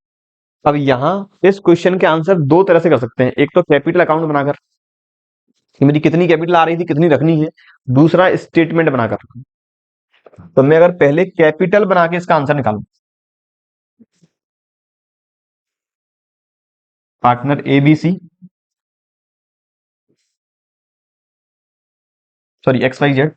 अब यहां इस क्वेश्चन के आंसर दो तरह से कर सकते हैं। एक तो कैपिटल अकाउंट बनाकर कि मेरी कितनी कैपिटल आ रही थी, कितनी रखनी है। दूसरा स्टेटमेंट बनाकर। तो मैं अगर पहले कैपिटल बना के इसका आंसर निकालू, partner A B C, sorry X Y Z,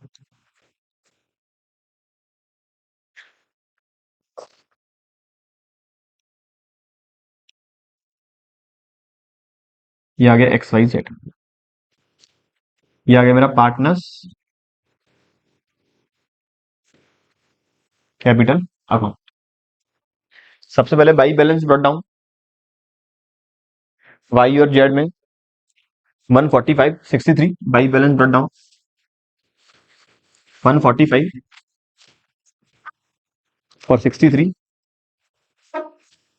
ये आ गया एक्स वाई जेड, ये आ गया मेरा पार्टनर्स कैपिटल अकाउंट। सबसे पहले by balance brought down, Y और जेड में 145, 63 बाई बैलेंस ब्रॉट डाउन 145 और 63।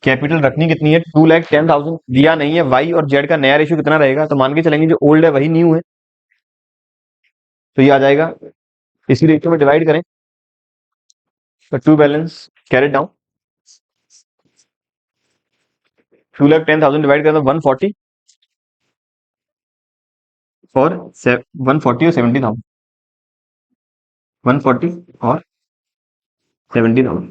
कैपिटल रखनी कितनी है? 2,10,000। दिया नहीं है वाई और जेड का नया रेशियो कितना रहेगा, तो मान के चलेंगे जो ओल्ड है वही न्यू है, तो ये आ जाएगा, इसी रेशियो में डिवाइड करें, तो to balance carried down, 2,10,000 divide करें तो 140 और 140 और 70,000, 140 और 70,000।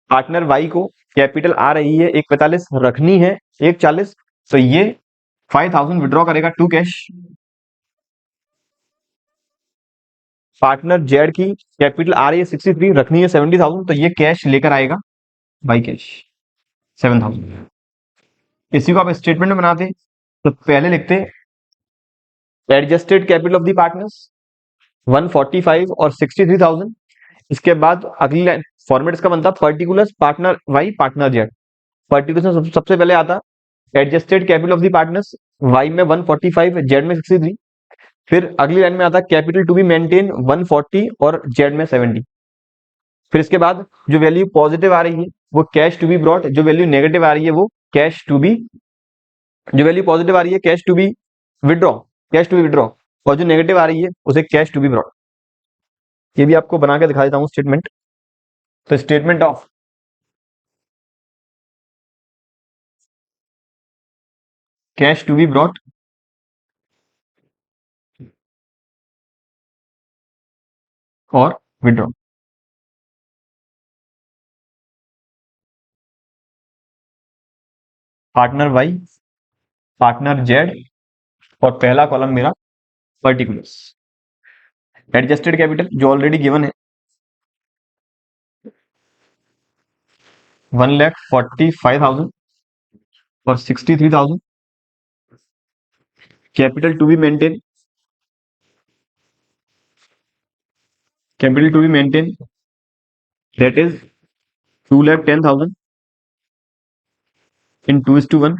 पार्टनर वाई को कैपिटल आ रही है 145, रखनी है 140, तो ये 5,000 विड्रॉ करेगा टू कैश, पार्टनर जेड की कैपिटल आ रही है 63, रखनी है 70,000, तो ये कैश लेकर आएगा बाई कैश 7,000। इसी को आप स्टेटमेंट में बनाते, तो पहले लिखते adjusted capital of the partners 145 और 63,000। इसके बाद अगली लाइन फॉर्मेट इसका बनता particulars partner Y partner Z. Particular सबसे पहले आता adjusted capital of the partners, Y में 145 जेड में 63। फिर अगली लाइन में आता कैपिटल टू बी मेंटेन 140 और जेड में 70। फिर इसके बाद जो वैल्यू पॉजिटिव आ रही है वो कैश टू बी ब्रॉट, जो वैल्यू नेगेटिव आ रही है वो कैश टू बी, जो वैल्यू पॉजिटिव आ रही है cash to be withdraw, cash to be withdraw, और जो नेगेटिव आ रही है उसे कैश टू बी ब्रॉट। ये भी आपको बना के दिखा देता हूं स्टेटमेंट। तो statement of cash to be brought और withdraw. Partner Y, partner Z, और पहला कॉलम मेरा पर्टिकुलर्स। एडजस्टेड कैपिटल जो ऑलरेडी गिवन है 1,45,000 और 63,000। Capital to be maintain, capital to be maintain that is 2,10,000 in 2:1,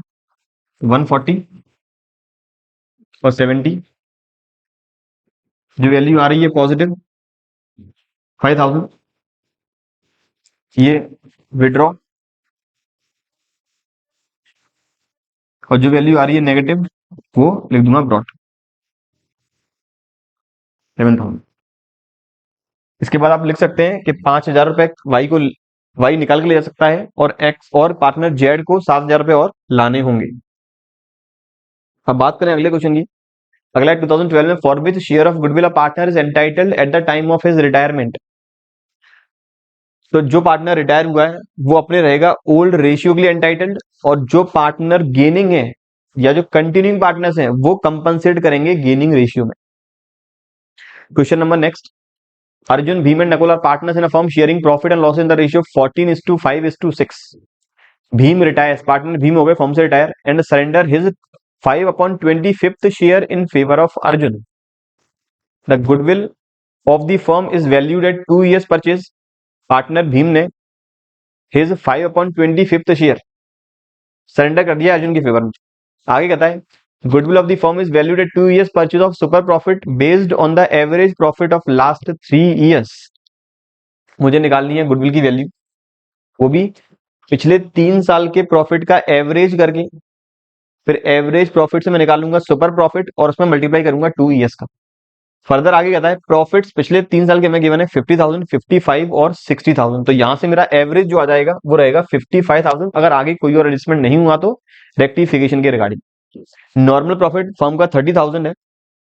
140 और 70। जो वैल्यू आ रही है पॉजिटिव 5,000, ये विड्रॉ, और जो वैल्यू आ रही है नेगेटिव वो लिख दूंगा ब्रॉट 7,000। इसके बाद आप लिख सकते हैं कि 5,000 रुपए वाई निकाल के ले जा सकता है, और एक्स और पार्टनर जेड को 7,000 रुपए और लाने होंगे। अब बात करें अगले क्वेश्चन की। अगला 2012 में for which share of goodwill of partner is entitled eight the time of his retirement. तो जो पार्टनर रिटायर हुआ है वो अपने रहेगा ओल्ड रेशियो के लिए एंटाइटल्ड, और जो पार्टनर गेनिंग है या जो कंटिन्यूइंग पार्टनर्स हैं वो कंपनसेट करेंगे गेनिंग रेशियो में। Question number next, Arjun Bheem and Nakul are partners in a firm sharing profit and loss in the ratio 14:5:6। Bheem retires, partner Bheem हो गए फर्म से retire, and surrender his 5/25 share in favour of Arjun. The goodwill of the firm is valued at 2 years purchase. Partner Bheem ने his 5/25 share surrender कर दिया अर्जुन के favour में। आगे कहता है goodwill of the firm is valued at 2 years purchase of super profit based on the average profit of last 3 years। मुझे निकालनी है गुडविल की वैल्यू, वो भी पिछले 3 साल के प्रॉफिट का एवरेज करके। फिर एवरेज प्रॉफिट से मैं निकालूंगा सुपर प्रॉफिट और उसमें मल्टीप्लाई करूंगा 2 years का। फर्दर आगे कहता है प्रॉफिट्स पिछले 3 साल के में गिवन है 50,000, 55 और 60,000। तो यहां से मेरा एवरेज जो आ जाएगा वो रहेगा 55,000। अगर आगे कोई और एडजस्टमेंट नहीं हुआ तो रेक्टिफिकेशन के रिगार्डिंग। नॉर्मल प्रॉफिट फर्म का 30,000 है।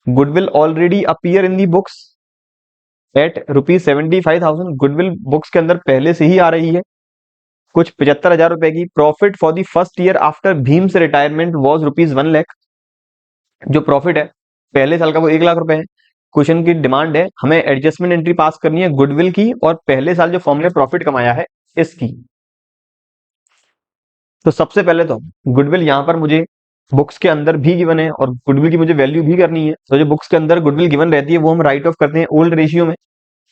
Goodwill already appear in the books at ₹75,000। Goodwill books के अंदर पहले से ही आ रही है। कुछ 75,000 रुपए की। Profit for the first year after Bhim से रिटायरमेंट वॉज ₹1,00,000। जो प्रॉफिट है पहले साल का वो 1,00,000 रुपए है। क्वेश्चन की डिमांड है हमें एडजस्टमेंट एंट्री पास करनी है गुडविल की और पहले साल जो फर्म ने प्रॉफिट कमाया है इसकी। तो सबसे पहले तो गुडविल यहां पर मुझे बुक्स के अंदर भी गिवन है और गुडविल की मुझे वैल्यू भी करनी है। तो जो बुक्स के अंदर गुडविल गिवन रहती है वो हम राइट ऑफ करते हैं ओल्ड रेशियो में,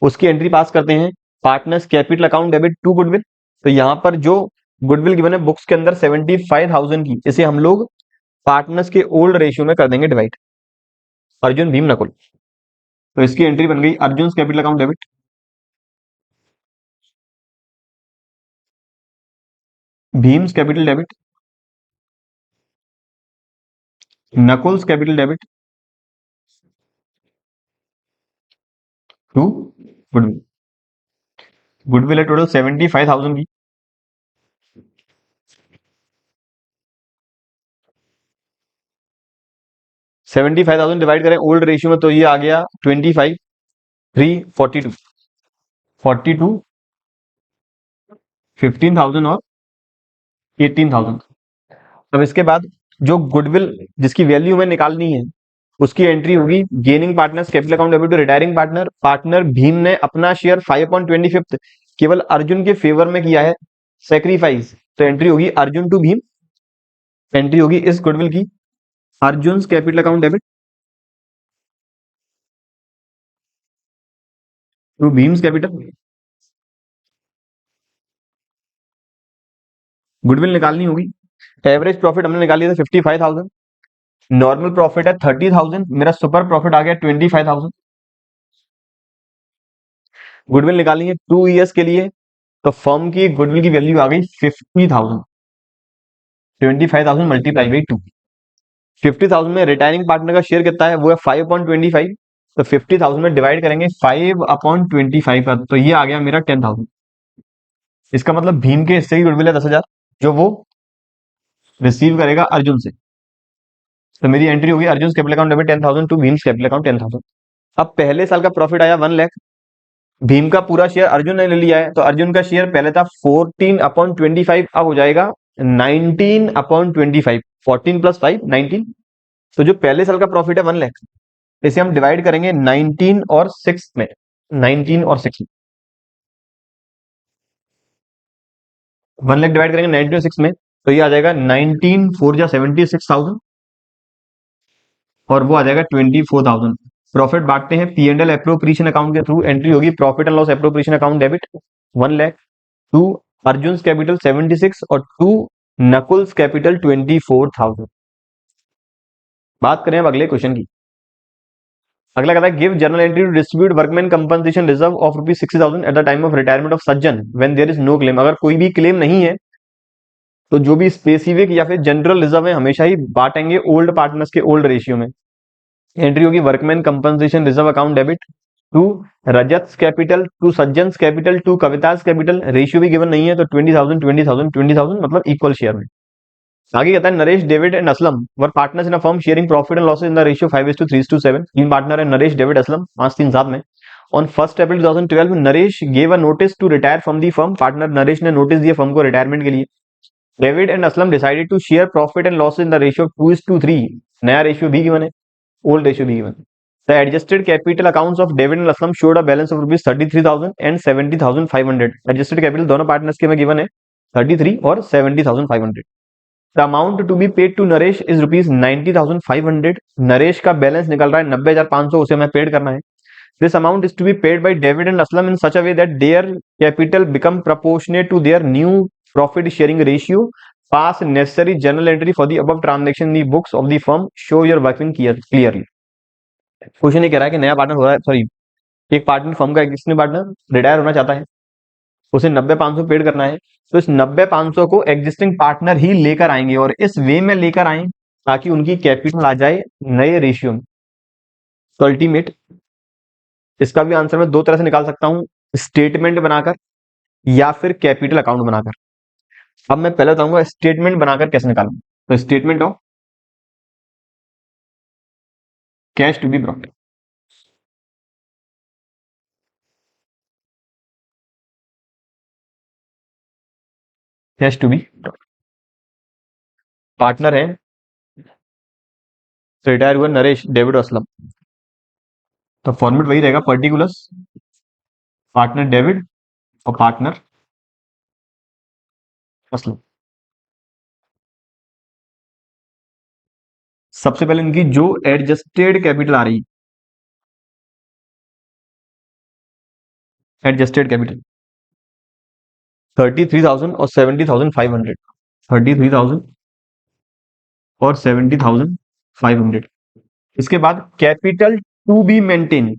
उसकी एंट्री पास करते हैं partners capital account debit to goodwill. तो यहाँ पर जो गुडविल गिवन है बुक्स के अंदर 75,000 की, इसे हम लोग पार्टनर्स के ओल्ड रेशियो में कर देंगे डिवाइड। अर्जुन भीम नकुल, तो इसकी एंट्री बन गई Arjun capital account debit, Bhim's capital debit, Nakul's capital debit to goodwill. Goodwill है टोटल 75,000 की। 75,000 डिवाइड करें ओल्ड रेशियो में तो ये आ गया 25, 3, 42, 42, 15,000 और 18,000। अब इसके बाद जो गुडविल जिसकी वैल्यू हमें निकालनी है उसकी एंट्री होगी gaining partners capital account debit to retiring partner. Partner Bheem ने अपना शेयर 5/25 केवल अर्जुन के फेवर में किया है, सेक्रीफाइस, तो एंट्री होगी अर्जुन टू भीम, एंट्री होगी इस गुडविल की Arjun capital account debit to Bhim's capital. Goodwill निकालनी होगी। एवरेज प्रॉफिट हमने निकाल लिया था 55,000, नॉर्मल प्रॉफिट है 30,000, मेरा सुपर प्रॉफिट आ गया 25,000। गुडविल निकालनी है 2 ईयर्स के लिए, तो फर्म की गुडविल की वैल्यू आ गई 50,000, 25,000 मल्टीप्लाई बाई 2। 50,000 में रिटायरिंग पार्टनर का शेयर कितना है, वो है 5/25, तो 50,000 में डिवाइड करेंगे 5/25 का, तो ये आ गया मेरा 10,000। इसका मतलब भीम के हिस्से की गुडविल है 10,000, जो वो रिसीव करेगा अर्जुन से। तो मेरी एंट्री होगी Arjun capital account debit 10,000 to Bhim's capital account 10,000। अब पहले साल का प्रॉफिट आया 1 लाख, भीम का पूरा शेयर अर्जुन ने ले लिया है, तो अर्जुन का शेयर पहले था 14/25, अब हो जाएगा 19/25, 14 + 5 19। तो जो पहले साल का प्रॉफिट है 1 लाख, इसे हम डिवाइड करेंगे 19 और 6 में, 19 और 6 में, 1 लाख डिवाइड करेंगे 19 और 6 में, तो ये आ जाएगा 19 4 जा 76,000 और वो आ जाएगा 24,000। प्रॉफिट बांटते हैं P and L appropriation account के थ्रू, एंट्री होगी profit and loss appropriation account debit 1 lakh to Arjun capital 76 और टू नकुल्स कैपिटल 24,000। बात करें अब अगले क्वेश्चन की। अगला कहता है give journal entry to distribute workman compensation reserve of ₹60,000 at the time of retirement of Sajjan when there is no claim. अगर कोई भी क्लेम नहीं है तो जो भी स्पेसिफिक या फिर जनरल रिजर्व है हमेशा ही बांटेंगे ओल्ड पार्टनर्स के ओल्ड रेशियो में। एंट्री होगी workman compensation reserve account debit to Rajat capital to Sajjan capital to Kavita's capital, ratio भी गिवन नहीं है, तो 20,000 20,000 20,000 मतलब इक्वल शेयर में। आगे कहता है Naresh David and Aslam were partners in a firm sharing profit and losses in the ratio 5:3:7। तीन पार्टनर है नरेश डेविड असलम, 5-3-7 में। On 1 April 2012 Naresh gave a notice to retire from the firm. Partner Naresh ने नोटिस दिया फर्म को रिटायरमेंट के लिए। David and Aslam decided to share profit and losses in the ratio 2:3। नया ratio भी गिवन है, ओल्ड रेशियो भी गिवन है। The adjusted capital accounts of David and Aslam showed a balance of ₹33,000 and 70,500। Adjusted capital दोनों partners के में given है 33 और 70,500। The amount to be paid to Naresh is ₹90,500। Naresh का बैलेंस निकल रहा है 90,500, उसे हमें पेड करना है। This amount is to be paid by David and Aslam in such a way that their capital become proportionate to their new profit sharing ratio. Pass necessary journal entry for the above transaction in the books of the firm. Show your working clearly। Question ये कह रहा है कि नया partner हो रहा है, sorry एक पार्टनर फर्म का एग्जिस्टिंग पार्टनर रिटायर होना चाहता है, उसे 90,500 पेड करना है, तो इस 90,500 को एग्जिस्टिंग पार्टनर ही लेकर आएंगे और इस वे में लेकर आए ताकि उनकी कैपिटल आ जाए नए रेशियो में। तो अल्टीमेट इसका भी आंसर मैं दो तरह से निकाल सकता हूं, स्टेटमेंट बनाकर या फिर कैपिटल अकाउंट बनाकर। अब मैं पहले बताऊंगा स्टेटमेंट बनाकर कैसे निकालूं। तो statement of cash to be brought, cash to be partner है रिटायर हुए नरेश डेविड असलम, तो फॉर्मेट वही रहेगा पर्टिकुलर्स पार्टनर डेविड और पार्टनर असलम। सबसे पहले इनकी जो एडजस्टेड कैपिटल आ रही, एडजस्टेड कैपिटल 33,000 और 70,500, 33,000 और 70,500। इसके बाद कैपिटल टू बी मेंटेन,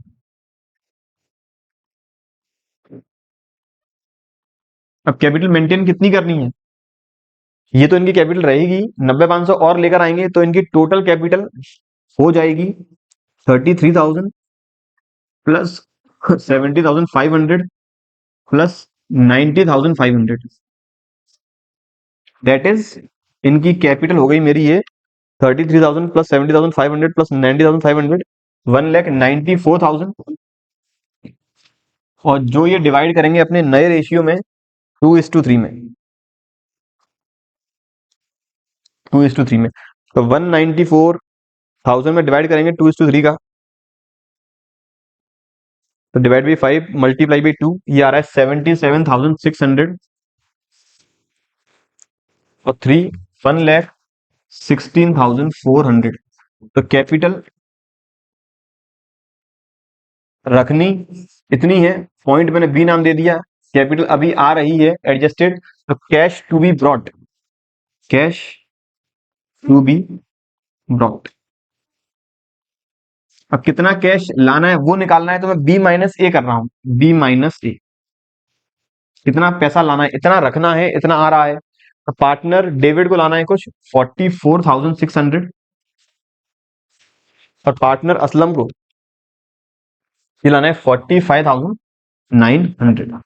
अब कैपिटल मेंटेन कितनी करनी है, ये तो इनकी कैपिटल रहेगी 90,500 और लेकर आएंगे तो इनकी टोटल कैपिटल हो जाएगी 33,000 प्लस 70,500 प्लस 90,500। दैट इज इनकी कैपिटल हो गई मेरी ये 33,000 प्लस 70,500 प्लस 90,500, 1,94,000। और जो ये डिवाइड करेंगे अपने नए रेशियो में 2:3 में, 2:3 में, तो 194 1000 में डिवाइड करेंगे 2:3 का, तो डिवाइड बाई 5 मल्टीप्लाई बाई 2, ये आ रहा है 77,600 और 3 1,16,400। तो कैपिटल रखनी इतनी है, पॉइंट मैंने बी नाम दे दिया, कैपिटल अभी आ रही है एडजस्टेड, तो cash to be brought, cash to be brought. अब कितना कैश लाना है वो निकालना है, तो मैं बी माइनस ए कर रहा हूं, बी माइनस ए, कितना पैसा लाना है, इतना रखना है, इतना आ रहा है। तो पार्टनर डेविड को लाना है कुछ 44,600 और पार्टनर असलम को ये लाना है 45,900।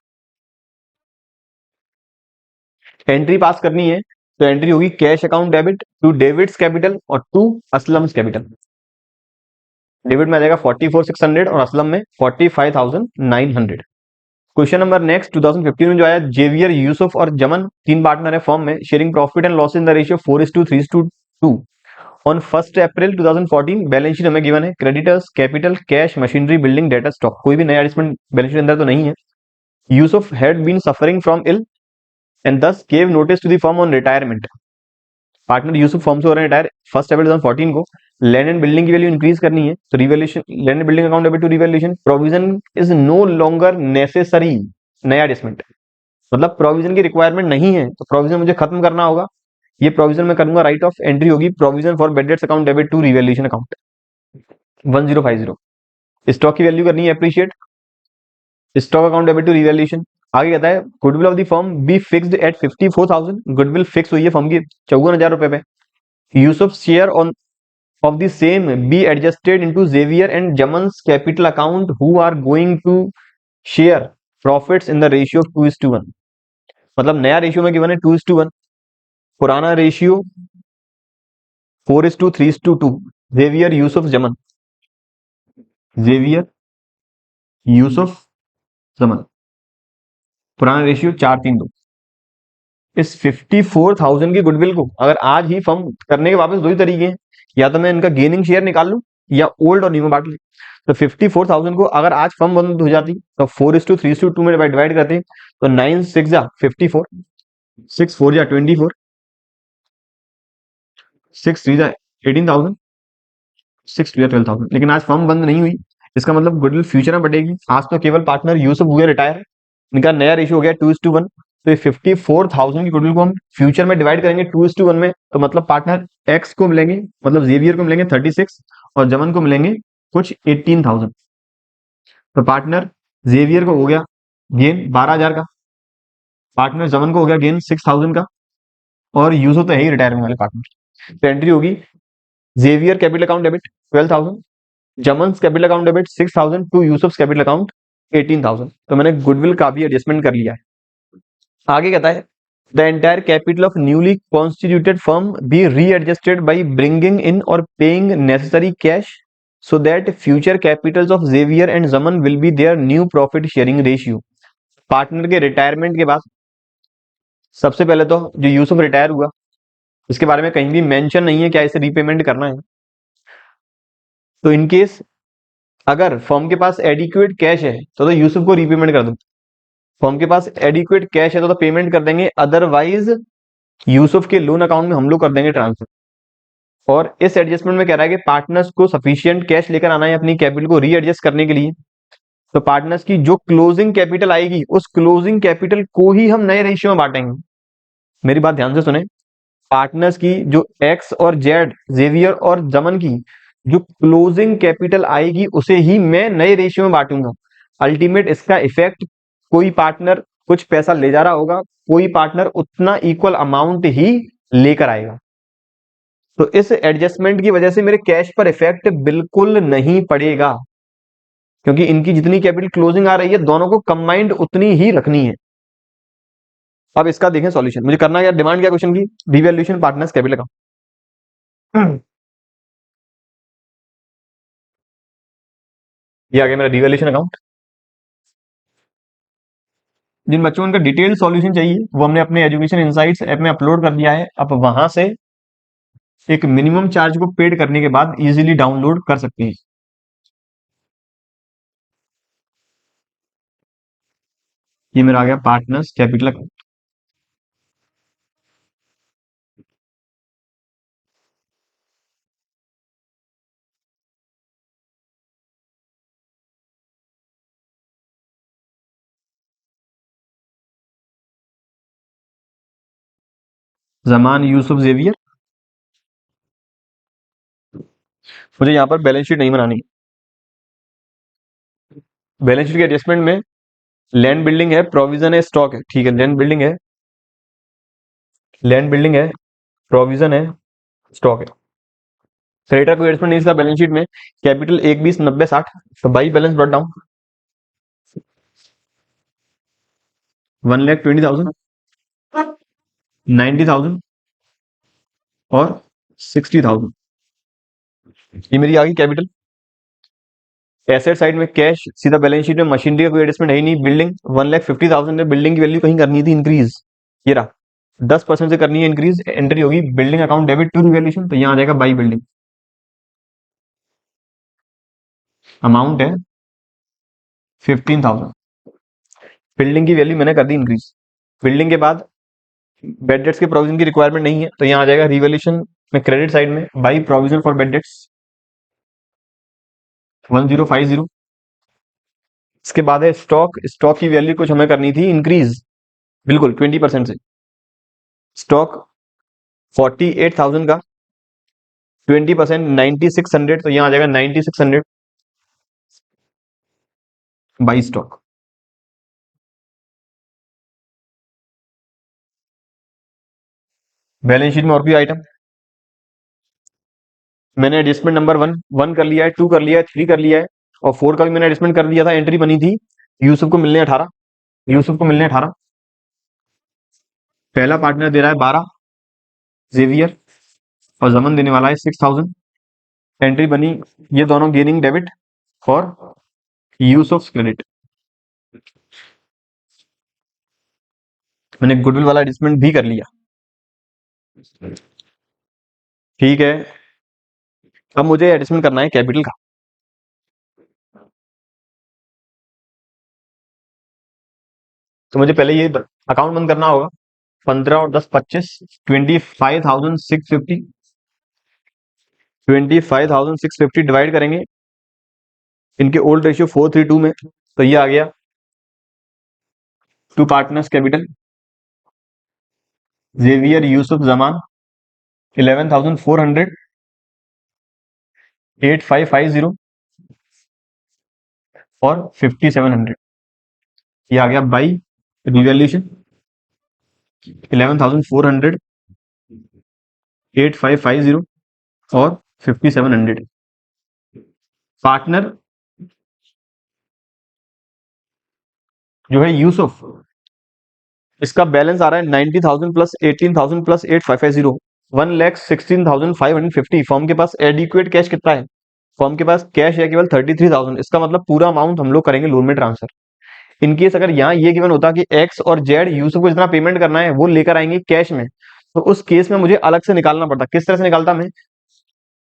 एंट्री पास करनी है, तो एंट्री होगी cash account debit to David's capital और टू असलम्स कैपिटल। डेबिट में आ जाएगा 44,600 और असलम में 45,900। क्वेश्चन नंबर नेक्स्ट 2015 में जो आया, जेवियर, यूसुफ और जमन 3 पार्टनर है फॉर्म में, sharing profit and loss in the ratio 4:3:2 on 1 अप्रैल 2014। बैलेंस शीट हमें गिवन है, creditors, capital, cash, machinery, building, data, stock, कोई भी नया एडजस्टमेंट बैलेंस शीट अंदर तो नहीं है। Yusuf had been suffering from ill and thus gave notice to the firm on retirement। Partner Yusuf firm से हो रहे हैं रिटायर 1 अप्रैल 2014 को। लैंड एंड बिल्डिंग की वैल्यू इंक्रीज करनी है, तो revaluation, land and building account debit to revaluation, provision is no longer necessary, नया एडजस्टमेंट, मतलब प्रोविजन की रिक्वायरमेंट नहीं है, तो प्रोविजन मुझे खत्म करना होगा। ये प्रोविजन मैं करूंगा, राइट ऑफ एंट्री होगी provision for bad debts account debit to revaluation account 1050। Stock की वैल्यू करनी है appreciate, stock account debit to revaluation. आगे कहता है goodwill of the firm be fixed at 54,000, goodwill fix हुई है फर्म की 54,000 रुपए पे। Yusuf share on of the same be adjusted into Xavier and Zaman's capital account who are going to share profits in the ratio of 2:1। मतलब नया ratio में given है 2:1, पुराना रेशियो 4:3:2। जेवियर, यूसुफ, जमन, जेवियर, यूसुफ, जमन, पुराना रेशियो 4:3:2। इस 54,000 की गुडविल को अगर आज ही फर्म करने के वापस दो ही तरीके हैं, या तो मैं इनका गेनिंग शेयर निकाल लूं या ओल्ड और न्यू में बांट लूं। तो 54,000 को अगर आज फर्म बंद हो जाती तो 4:3:2 में डिवाइड करते हैं, तो 9 6 जा 54, 6 4 जा 24, 6 3 जा 18,000, 6 2 जा 12,000। लेकिन आज फर्म बंद नहीं हुई, इसका मतलब गुडविल फ्यूचर में बढ़ेगी। आज तो केवल पार्टनर यूसुफ हुए रिटायर, इनका नया रेशियो हो गया 2:1। तो 54,000 की गुडविल को हम फ्यूचर में डिवाइड करेंगे 2:1 में, तो मतलब पार्टनर एक्स को मिलेंगे, मतलब जेवियर को मिलेंगे 36 और जमन को मिलेंगे कुछ 18,000। तो पार्टनर जेवियर को हो गया गेन 12,000 का, पार्टनर जमन को हो गया गेन 6,000 का, और यूसुफ तो है ही रिटायरमेंट वाले पार्टनर। तो एंट्री होगी Xavier capital account debit 12,000, Zaman's capital account debit 6,000 to Yusuf capital account 18,000। तो मैंने गुडविल का भी एडजस्टमेंट कर लिया है। आगे कहता है the entire capital of newly constituted firm be readjusted by bringing in or paying necessary cash so that future capitals of Xavier and Zaman will be there new profit sharing ratio. Partner के retirement के बाद सबसे पहले तो जो Yusuf retire हुआ, इसके बारे में कहीं भी मेंशन नहीं है क्या इसे रीपेमेंट करना है। तो इनकेस अगर फर्म के पास एडिक्वेट कैश है तो यूसुफ को रीपेमेंट कर दो, फर्म के पास एडिक्वेट कैश है तो पेमेंट कर देंगे, अदरवाइज यूसुफ के लोन अकाउंट में हम लोग कर देंगे ट्रांसफर। और इस एडजस्टमेंट में कह रहा है कि पार्टनर्स को सफिशिएंट कैश लेकर आना है अपनी कैपिटल को रीएडजस्ट करने के लिए। तो पार्टनर्स की जो क्लोजिंग कैपिटल आएगी उस क्लोजिंग कैपिटल को ही हम नए रेशियो में बांटेंगे। मेरी बात ध्यान से सुने, पार्टनर्स की जो एक्स और जेड, जेवियर और जमन की जो क्लोजिंग कैपिटल आएगी उसे ही मैं नए रेशियो में बांटूंगा। अल्टीमेट इसका इफेक्ट, कोई पार्टनर कुछ पैसा ले जा रहा होगा, कोई पार्टनर उतना इक्वल अमाउंट ही लेकर आएगा। तो इस एडजस्टमेंट की वजह से मेरे कैश पर इफेक्ट बिल्कुल नहीं पड़ेगा, क्योंकि इनकी जितनी कैपिटल क्लोजिंग आ रही है दोनों को कंबाइंड उतनी ही रखनी है। अब इसका देखें सॉल्यूशन, मुझे करना क्या, डिमांड क्या क्वेश्चन की, रिवैल्यूएशन पार्टनर्स कैपिटल अकाउंट। ये आ गया मेरा रिवैल्यूएशन अकाउंट। जिन बच्चों को इनका डिटेल सॉल्यूशन चाहिए वो हमने अपने एजुकेशन इनसाइट्स ऐप में अपलोड कर दिया है, आप वहां से एक मिनिमम चार्ज को पेड करने के बाद इजीली डाउनलोड कर सकते हैं। ये मेरा आ गया partners capital account. Zaman Yusuf Xavier. मुझे यहाँ पर बैलेंस शीट नहीं बनानी। बैलेंस शीट के एडजस्टमेंट में लैंड बिल्डिंग है, प्रोविजन है, स्टॉक है। ठीक है, लैंड बिल्डिंग है, लैंड बिल्डिंग है, प्रोविजन है, स्टॉक है। क्रेडिटर को एडजस्टमेंट नहीं था बैलेंस शीट में। कैपिटल 1 20 90 60, तो बाई बैलेंस ब्रॉट डाउन 1,20,000, 90,000 और 60,000। ये मेरी आ गई कैपिटल। एसेट साइड में कैश सीधा बैलेंस शीट में, मशीनरी का कोई एडजस्टमेंट है ही नहीं। बिल्डिंग 1,50,000 है, बिल्डिंग की वैल्यू कहीं करनी थी इंक्रीज, ये रहा 10% से करनी है इंक्रीज। एंट्री होगी building account debit to revaluation, तो यहाँ आ जाएगा बाई बिल्डिंग। अमाउंट है 15,000। बिल्डिंग की वैल्यू मैंने कर दी इंक्रीज। बिल्डिंग के बाद बेड डेट्स के प्रोविजन की रिक्वायरमेंट नहीं है, तो यहाँ आ जाएगा रिवैल्यूएशन में क्रेडिट साइड में by provision for bad dates 1050। इसके बाद है स्टॉक। स्टॉक की वैल्यू कुछ हमें करनी थी इंक्रीज, बिल्कुल 20% से। स्टॉक 48,000 का 20% 9600, तो यहाँ आ जाएगा 9600 बाई स्टॉक। बैलेंस शीट में और भी आइटम मैंने एडजस्टमेंट नंबर 1 कर लिया है, 2 कर लिया है, 3 कर लिया है, और 4 का भी मैंने एडजस्टमेंट कर दिया था। एंट्री बनी थी यूसुफ को मिलने 18, यूसुफ को मिलने 18। पहला पार्टनर दे रहा है 12 जेवियर, और जमन देने वाला है 6,000। एंट्री बनी ये दोनों gaining debit for use of credit. मैंने गुडविल वाला एडजस्टमेंट भी कर लिया। ठीक है, अब मुझे एडजस्टमेंट करना है कैपिटल का। तो मुझे पहले ये अकाउंट बंद करना होगा। 15 और 10 25, 25,650, 25,650 डिवाइड करेंगे इनके ओल्ड रेशियो 4:3 में, तो ये आ गया to partners capital Xavier Yusuf Zaman 11,400, 8,550 और 5,700। ये आ गया बाई रिवैल्यूएशन 11,400, 8,550 और 5,700। पार्टनर जो है यूसुफ, इसका बैलेंस आ रहा है 90,000 प्लस 18,000 प्लस 8,550, 1,16,550। फॉर्म के पास एडिक्वेट कैश कितना है? फॉर्म के पास कैश है केवल 33,000। इसका मतलब पूरा अमाउंट हम लोग करेंगे लोन में ट्रांसफर। इनकेस अगर यहाँ ये गिवन होता कि एक्स और जेड यूसुफ को जितना पेमेंट करना है वो लेकर आएंगे कैश में, तो उस केस में मुझे अलग से निकालना पड़ता। किस तरह से निकालता मैं?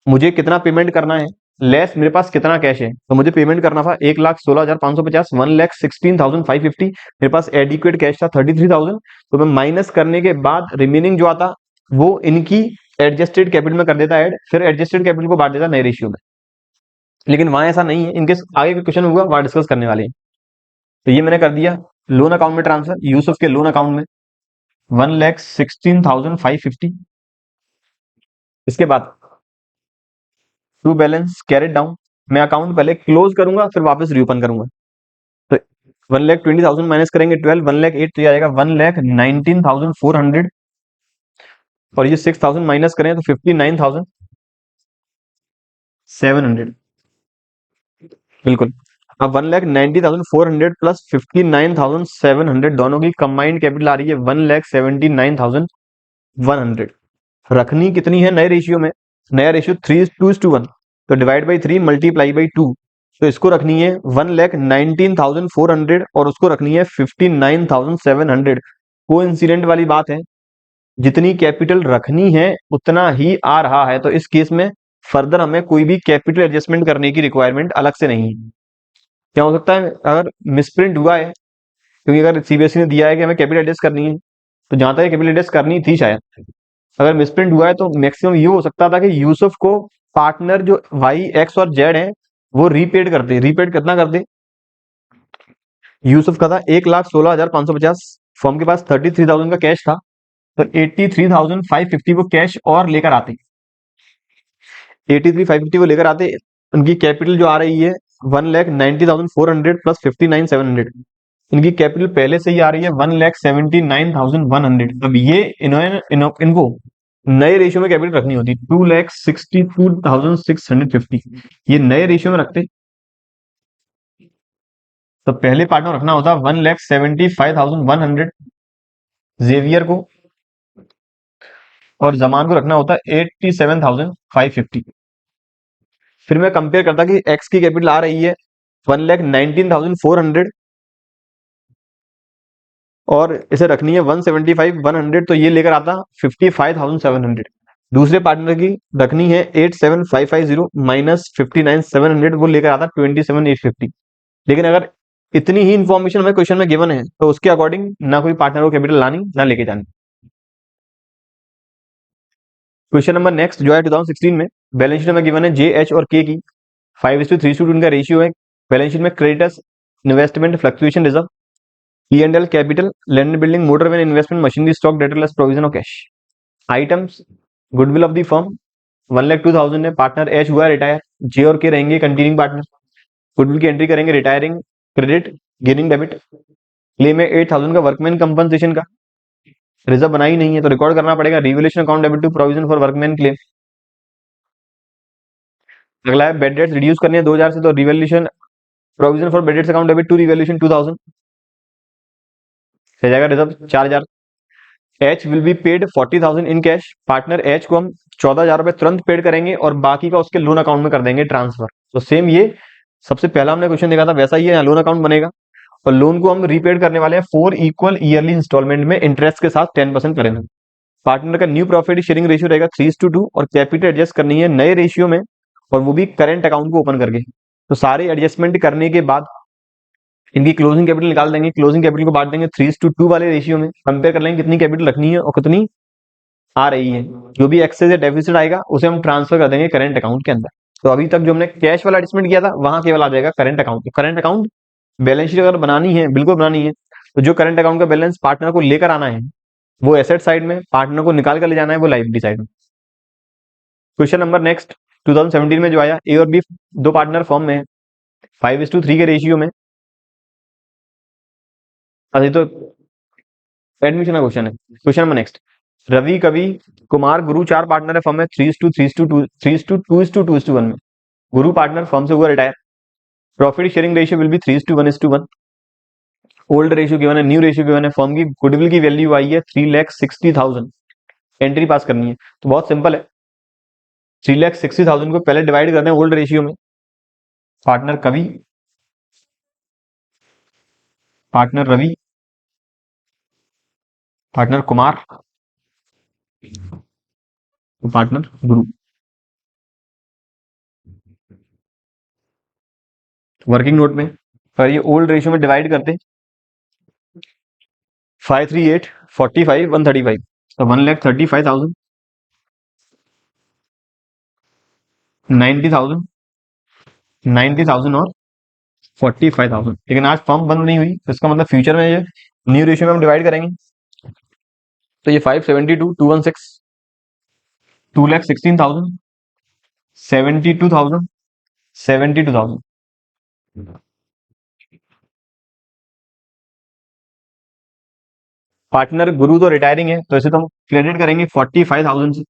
मुझे कितना पेमेंट करना है लेस मेरे पास कितना कैश है, तो मुझे पेमेंट करना था 1,16,550, 1,16,550। मेरे पास एडिक्वेट कैश था 33,000, तो मैं माइनस करने के बाद रिमेनिंग जो आता वो इनकी एडजस्टेड कैपिटल में कर देता ऐड, फिर एडजस्टेड कैपिटल को बांट देता नए रेशियो में। लेकिन वहां ऐसा नहीं है, इनके आगे क्वेश्चन होगा वहां डिस्कस करने वाले हैं। तो ये मैंने कर दिया लोन अकाउंट में ट्रांसफर, यूसुफ के लोन अकाउंट में 1,16,550। इसके बाद टू बैलेंस कैरेट डाउन, मैं अकाउंट पहले क्लोज करूंगा फिर वापस रीओपन करूंगा। तो 1,20,000 माइनस करेंगे 12, 1,08, तो ये आ जाएगा 1,19,400, और ये 6,000 माइनस करें तो 59,700। बिल्कुल। अब 1,90,400 प्लस 59,700 दोनों की कंबाइंड कैपिटल आ रही है 1,79,100। रखनी कितनी है नए रेशियो में? नया रेशियो 3:2:1, तो डिवाइड बाई 3 मल्टीप्लाई बाई 2, तो इसको रखनी है 1,19,400 और उसको रखनी है 59,700। को इंसिडेंट वाली बात है, जितनी कैपिटल रखनी है उतना ही आ रहा है, तो इस केस में फर्दर हमें कोई भी कैपिटल एडजस्टमेंट करने की रिक्वायरमेंट अलग से नहीं है। क्या हो सकता है, अगर मिसप्रिंट हुआ है, क्योंकि अगर सीबीएसई ने दिया है कि हमें कैपिटल एडजस्ट करनी है, तो जहां तक कैपिटल एडजस्ट करनी थी शायद, अगर मिसप्रिंट हुआ है तो मैक्सिमम ये हो सकता था कि यूसुफ को पार्टनर जो वाई एक्स और जेड है वो रीपेड करते। रीपेड कितना करते? यूसुफ का था 1,16,550, फॉर्म के पास 33,000 का कैश था, तो 83,550 वो कैश और लेकर आते। 83,550 वो लेकर आते। उनकी कैपिटल जो आ रही है 1,90,400 प्लस 59,700, इनकी कैपिटल पहले से ही आ रही है 1,79,100। अब ये इन्होंने इनको नए रेशियो में कैपिटल रखनी होती 2,62,650, ये नए रेशियो में रखते। तो पहले पार्ट में रखना होता 1,75,100 जेवियर को, और जमान को रखना होता 87,550। फिर मैं कंपेयर करता कि एक्स की कैपिटल आ रही है 1,19,400 और इसे रखनी है 175,100, तो ये लेकर आता 55,700। दूसरे पार्टनर की रखनी है 87,550 माइनस 59,700, वो लेकर आता 27,850। लेकिन अगर इतनी ही इंफॉर्मेशन हमें क्वेश्चन में गिवन है तो उसके अकॉर्डिंग ना कोई पार्टनर को कैपिटल लानी ना लेके जानी। क्वेश्चन नंबर नेक्स्ट जो है 2016 में बैलेंस शीट में गिवन है जे एच और के की 5:3 इनका रेशियो है। बैलेंस शीट में creditors, investment, fluctuation reserve, P&L, capital, land building, motor van, investment, machinery, stock, debtor less provision of cash. Items, goodwill of the firm 1,02,000 है, पार्टनर एच हुआ रिटायर, जे और K रहेंगे continuing partner. Goodwill की entry करेंगे retiring credit, gaining debit. Claim है 8,000 का workman compensation का, reserve बनाई नहीं है तो रिकॉर्ड करना पड़ेगा, revolution account debit to provision for workman claim. अगला है बेड डेट्स रिड्यूस करनी है 2,000 से, तो revolution provision for bad debts account debit to revolution 2,000 हो जाएगा। Reserve 4,000। H will be paid 40,000 in cash, partner H को हम 14,000 रुपए तुरंत पेड करेंगे और बाकी का उसके लोन अकाउंट में कर देंगे ट्रांसफर। तो सेम ये सबसे पहला हमने क्वेश्चन देखा था वैसा ही है, लोन अकाउंट बनेगा और लोन को हम रीपेड करने वाले हैं 4 इक्वल ईयरली इंस्टॉलमेंट में इंटरेस्ट के साथ 10% करेंगे। पार्टनर का न्यू प्रॉफिट शेयरिंग रेशियो रहेगा 3:2 और कैपिटल एडजस्ट करनी है नए रेशियो में और वो भी करेंट अकाउंट को ओपन करके। तो सारे एडजस्टमेंट करने के बाद इनकी क्लोजिंग कैपिटल निकाल देंगे, क्लोजिंग कैपिटल को बांट देंगे 3:2 वाले रेशियो में, कंपेयर कर लेंगे कितनी कैपिटल रखनी है और कितनी आ रही है। जो भी एक्सेस या डेफिसिट आएगा उसे हम ट्रांसफर कर देंगे करेंट अकाउंट के अंदर। तो अभी तक जो हमने कैश वाला एडजस्टमेंट किया था वहां केवल आ जाएगा current account. Current account balance sheet अगर बनानी है, बिल्कुल बनानी है, तो जो करंट अकाउंट का बैलेंस पार्टनर को लेकर आना है वो एसेट साइड में, पार्टनर को निकाल कर ले जाना है वो लाइबिलिटी साइड में। क्वेश्चन नंबर नेक्स्ट 2017 में जो आया, ए और बी दो पार्टनर फॉर्म में है 5:3 के रेशियो में। अभी तो एडमिशन का क्वेश्चन है। क्वेश्चन नंबर नेक्स्ट, रवि, कवि, कुमार, गुरु चार पार्टनर है फर्म में 3:2 में। गुरु पार्टनर फर्म से हुआ retire, profit sharing ratio will be 3:1:1। Old ratio given है, न्यू रेशियो गिवन है, फर्म की गुडविल की वैल्यू आई है 3,60,000, एंट्री पास करनी है। तो बहुत सिंपल है, 3,60,000 को पहले डिवाइड करते हैं ओल्ड रेशियो में, partner Kavi, partner Ravi, partner Kumar, partner Guru. Working note में पर ये ओल्ड रेशियो में डिवाइड करते 538 45 135, तो 1,35,000 90,000 90,000 और 45,000। लेकिन आज फर्म बंद नहीं हुई, तो इसका मतलब फ्यूचर में ये न्यू रेशियो में हम डिवाइड करेंगे, तो ये 572 216 2,16,000 72,000 72,000। पार्टनर गुरु तो रिटायरिंग है तो इसे तो हम क्रेडिट करेंगे 45,000 से,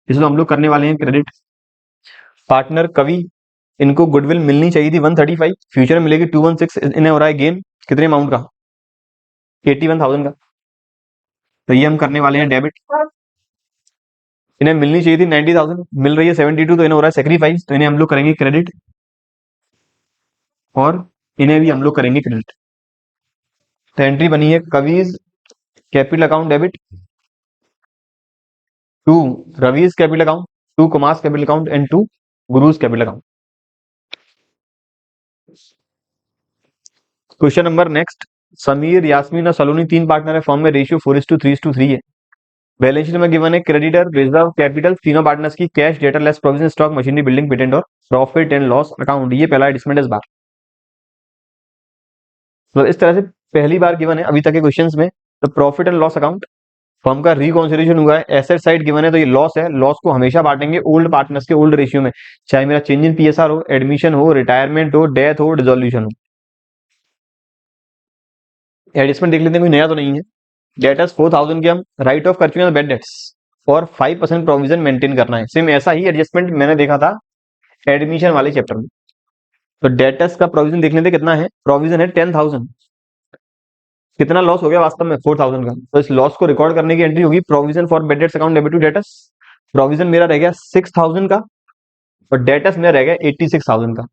इसे तो हम लोग करने वाले हैं क्रेडिट। पार्टनर कवि, इनको गुडविल मिलनी चाहिए थी 135, फ्यूचर में मिलेगी 216, इन्हें हो रहा है गेन कितने अमाउंट का 81,000 का, तो ये हम करने वाले हैं डेबिट। इन्हें मिलनी चाहिए थी 90,000, मिल रही है 72, तो इन्हें हो रहा है सेक्रीफाइस, तो इन्हें हम लोग करेंगे क्रेडिट और इन्हें भी हम लोग करेंगे क्रेडिट। तो एंट्री बनी है Kavi's capital account debit to Ravi's capital account, to Kumar capital account and to Guru's capital account. Question number next, Sameer, Yasmeen और सलोनी तीन पार्टनर है, फॉर्म में रेशियो 4:3:3 है। बैलेंस शीट में गिवन है क्रेडिटर, रिजर्व, कैपिटल तीनों पार्टनर्स की, cash, debtor less provision, stock, machinery, building, patent और प्रॉफिट एंड लॉस अकाउंट। ये पहला एडजस्टमेंट इस बार, तो इस तरह से पहली बार गिवन है अभी तक के क्वेश्चंस में। तो profit and loss account, firm का रिकॉन्सिलिएशन हुआ है, एसेट साइड गिवन है तो ये लॉस है, लॉस को हमेशा बांटेंगे ओल्ड पार्टनर्स के ओल्ड रेशियो में, चाहे मेरा चेंज इन पीएसआर हो, एडमिशन हो, रिटायरमेंट हो, डेथ हो, डिसोल्यूशन हो। एडजस्टमेंट देख लेते हैं, कोई नया तो नहीं है। डेटर्स 4000 के हम राइट ऑफ कर चुके हैं बेड डेट्स, और 5% प्रोविजन मेंटेन करना है। सेम ऐसा ही एडजस्टमेंट मैंने देखा था एडमिशन वाले चैप्टर में। तो डेटर्स का प्रोविजन देख लेते कितना है, प्रोविजन है 10,000, कितना लॉस हो गया वास्तव में 4,000 का। तो इस लॉस को रिकॉर्ड करने की एंट्री होगी provision for bad debts account debit to debtors. Provision मेरा रह गया 6,000 का और डेटर्स मेरा रह गया 86,000 का।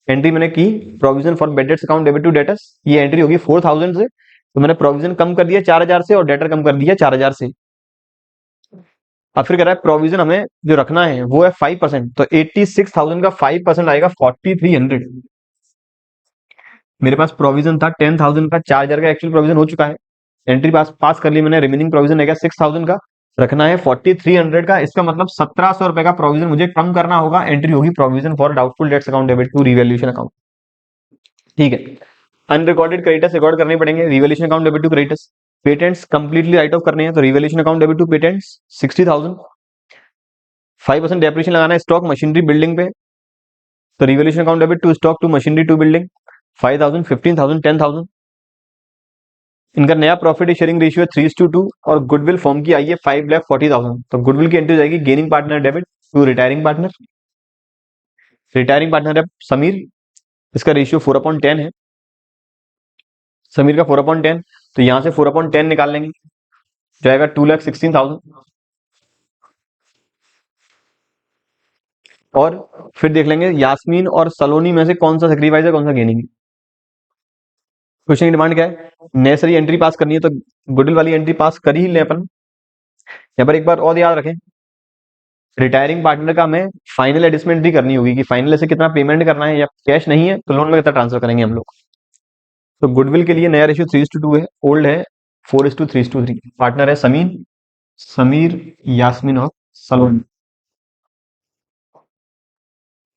एंट्री मैंने की provision for bad debts account debit to debtors, ये एंट्री होगी 4,000 से, तो मैंने प्रोविजन कम कर दिया 4,000 से और डेटर कम कर दिया 4,000 से। अब फिर कह रहा है प्रोविजन हमें जो रखना है वो है 5%, तो 86,000 का 5% आएगा 4,300। मेरे पास प्रोविजन था 10,000 का, 4,000 का एक्चुअल प्रोविजन हो चुका है, एंट्री पास पास कर ली मैंने, रिमेनिंग प्रोविजन है 6,000 का, रखना है 4,300 का। इसका मतलब 1,700 रुपए का प्रोविजन मुझे कम करना होगा। एंट्री होगी provision for doubtful debts account debit to revaluation account. ठीक है, अनरिकॉर्डेड क्रेडिटर्स रिकॉर्ड करने पड़ेंगे, revaluation account debit to creditors. Patents completely write off करने हैं, तो revaluation account debit to patents 60,000। 5% depreciation लगाना है स्टॉक, मशीनरी, बिल्डिंग पे, तो revaluation account debit to stock, to machinery, to building 5,000, 15,000, 10,000। इनका नया प्रॉफिट शेयरिंग रेशियो 3:2 और गुडविल फॉर्म की आई है 5,40,000, तो गुडविल की एंट्री जाएगी gaining partner debit to retiring partner. Retiring partner है समीर, इसका रेशियो 4/10 है, समीर का 4/10, तो यहां से 4/10 निकाल लेंगे, जाएगा 2,16,000। और फिर देख लेंगे यास्मीन और सलोनी में से कौन सा सेक्रीफाइस है, कौन सा गेनिंग है। क्वेश्चन की डिमांड क्या है, नेसेसरी एंट्री पास करनी है, तो गुडविल वाली एंट्री पास कर ही ले अपन। यहाँ पर एक बार और याद रखें, रिटायरिंग पार्टनर का हमें फाइनल एडजस्टमेंट भी करनी होगी कि फाइनल से कितना पेमेंट करना है, या कैश नहीं है तो लोन में कितना ट्रांसफर करेंगे हम लोग। तो गुडविल के लिए नया रेशियो 3:2 है, ओल्ड है 4:3:3। पार्टनर है समीर, यास्मीन और सलोनी।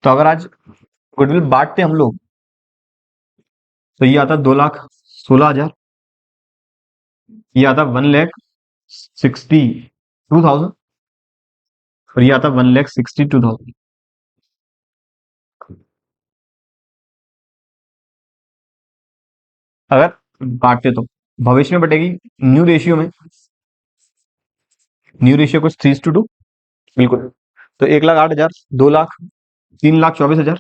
तो अगर आज गुडविल बांटते हम लोग तो ये आता 2,16,000, ये आता 1,62,000 और ये आता 1,62,000। अगर बांटते तो भविष्य में बटेगी न्यू रेशियो में, न्यू रेशियो कुछ 3:2, बिल्कुल। तो 1,08,000, 2,00,000, 3,24,000,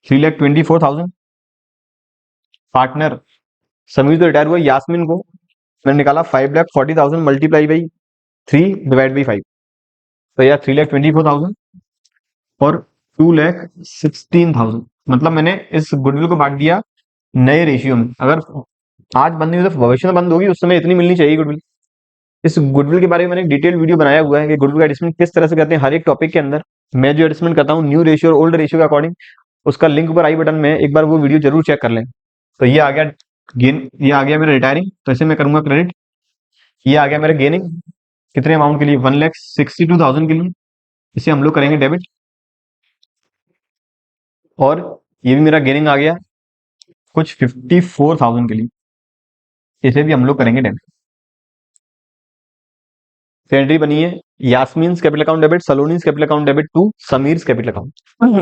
3,24,000। पार्टनर समीर तो रिटायर हुआ, यास्मीन को मैंने निकाला 5,40,000 मल्टीप्लाई बाई 3 डिवाइड बाई 5, तो यार 3,24,000 और 2,16,000। मतलब मैंने इस गुडविल को बांट दिया नए रेशियो में। अगर आज बंद नहीं हुई तो भविष्य में बंद होगी, उस समय इतनी मिलनी चाहिए गुडविल। इस गुडविल के बारे में मैंने एक डिटेल वीडियो बनाया हुआ है कि गुडविल का एडजस्टमेंट किस तरह से करते हैं, हर एक टॉपिक के अंदर मैं जो एडजस्टमेंट करता हूँ न्यू रेशियो और ओल्ड रेशियो के अकॉर्डिंग, उसका लिंक ऊपर आई बटन में, एक बार वो वीडियो जरूर चेक कर लें। तो ये आ गया गेन, ये आ गया मेरा रिटायरिंग, तो इसे मैं करूंगा क्रेडिट। ये आ गया मेरा गेनिंग, कितने अमाउंट के लिए, 1,62,000 के लिए, इसे हम लोग करेंगे डेबिट। और ये भी मेरा गेनिंग आ गया कुछ 54,000 के लिए, इसे भी हम लोग करेंगे डेबिट। एंट्री बनी है Yasmin capital account debit, Saloni's capital account debit to Sameer capital account.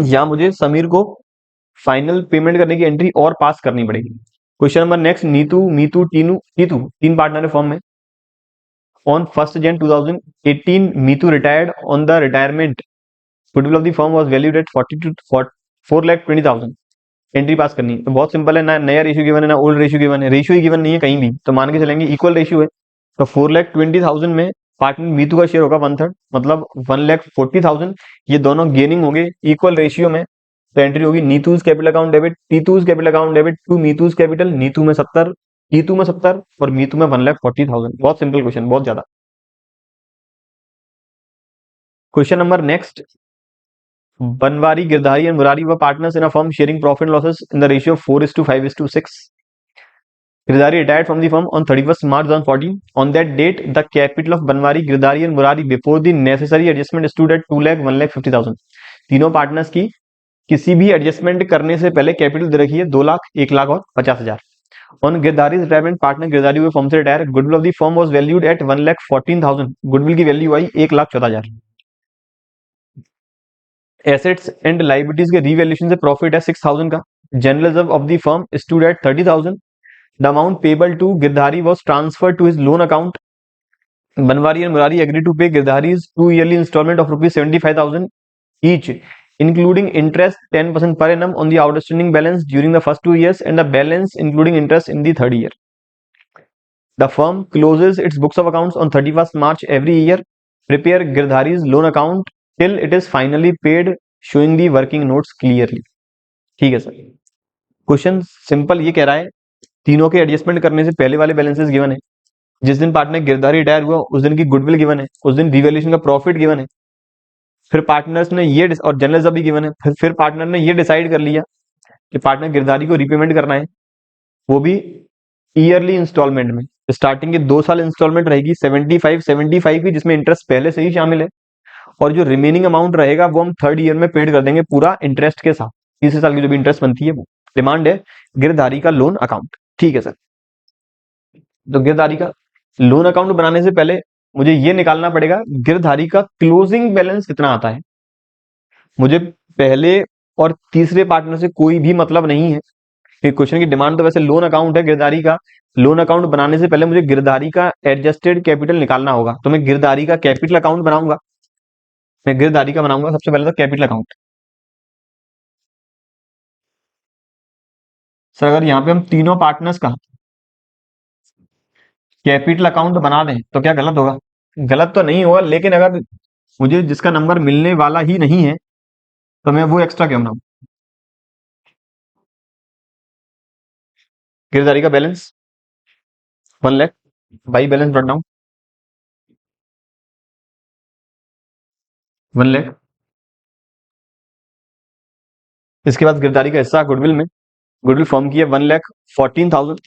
यहाँ मुझे समीर को फाइनल पेमेंट करने की एंट्री और पास करनी पड़ेगी। Question number next, Neetu, Meetu, Teetu तीन पार्टनर है फॉर्म में। On 1st Jan 2018 Meetu retired, on the retirement goodwill of the firm was valued at 4,20,000। Entry pass करनी है, तो बहुत सिंपल है, ना नया रेशियो गिवन है ना ओल्ड रेशियो गिवन है, रेशियो ही गिवन नहीं है कहीं भी, तो मान के चलेंगे इक्वल रेशियो है। तो 4,20,000 में पार्टनर मीतू का शेयर होगा 1/3, मतलब 1,40,000। ये दोनों गेनिंग होंगे इक्वल रेशियो में, तो एंट्री होगी Neetu's capital account debit, Teetu's capital account debit to Meetu's capital, Neetu में 70, टीतू में 70 और मीतू में 1,40,000। बहुत सिंपल क्वेश्चन, बहुत ज्यादा। Question number next, Banwari, Girdhari and Murari were partners in a firm sharing profit losses in the ratio 4:5:6. Girdhari retired from the firm on 31st March 2014. On that date, the capital of Banwari, Girdhari and Murari before the necessary adjustment stood at 2,01,50,000. तीनों partners की किसी भी adjustment करने से पहले capital दे रखी है 2 लाख, 1 लाख और 50,000. On Girdhari retirement, partner Girdhari हुए फर्म से retire. Goodwill of the firm was valued at 1,14,000. Goodwill की वैल्यू आई 1,14,000. एसेट्स एंड लाइबिलिटीज के रीवैल्यूएशन से प्रॉफिट है 6,000 का. General reserve of the firm stood at 30,000. The amount payable to Girdhari was transferred to his loan account. Banwari and Murari agreed to pay Girdhari's 2 yearly installment of rupees 75,000 each, including interest 10% per annum on the outstanding balance during the first 2 years and the balance including interest in the third year. The firm closes its books of accounts on 31st March every year. Prepare Girdhari's loan account till it is finally paid, showing the working notes clearly. ठीक है sir. Question simple ये कह रहा है, तीनों के adjustment करने से पहले वाले बैलेंसेस गिवन है. जिस दिन पार्टनर गिरधारी रिटायर हुआ उस दिन की गुडविल गिवन है, उस दिन रिवैल्यूएशन का प्रॉफिट गिवन है. फिर पार्टनर्स ने ये और जनरल रिजर्व भी गिवन है. फिर पार्टनर ने ये डिसाइड कर लिया कि पार्टनर गिरधारी को रिपेमेंट करना है, वो भी ईयरली इंस्टॉलमेंट में. स्टार्टिंग के 2 साल इंस्टॉलमेंट रहेगी 75 की, जिसमें इंटरेस्ट पहले से ही शामिल है, और जो रिमेनिंग अमाउंट रहेगा वो हम थर्ड ईयर में पेड कर देंगे पूरा इंटरेस्ट के साथ. तीसरे साल की जो भी इंटरेस्ट बनती है वो. डिमांड है गिरधारी का लोन अकाउंट. ठीक है सर. तो गिरधारी का लोन अकाउंट बनाने से पहले मुझे ये निकालना पड़ेगा गिरधारी का क्लोजिंग बैलेंस कितना आता है. मुझे पहले और तीसरे पार्टनर से कोई भी मतलब नहीं है. क्वेश्चन की डिमांड तो वैसे लोन अकाउंट है गिरधारी का. लोन अकाउंट बनाने से पहले मुझे गिरधारी का एडजस्टेड कैपिटल निकालना होगा. तो मैं गिरधारी का कैपिटल अकाउंट बनाऊंगा. मैं गिरधारी का बनाऊंगा सबसे पहले तो कैपिटल अकाउंट. सर अगर यहाँ पे हम तीनों पार्टनर्स का कैपिटल अकाउंट बना दें तो क्या गलत होगा? गलत तो नहीं होगा, लेकिन अगर मुझे जिसका नंबर मिलने वाला ही नहीं है तो मैं वो एक्स्ट्रा क्यों बनाऊं? गिरधारी का balance 1 lakh by balance brought down 1 lakh. इसके बाद गिरधारी का हिस्सा गुडविल में. गुडविल फॉर्म की है 1,14,000.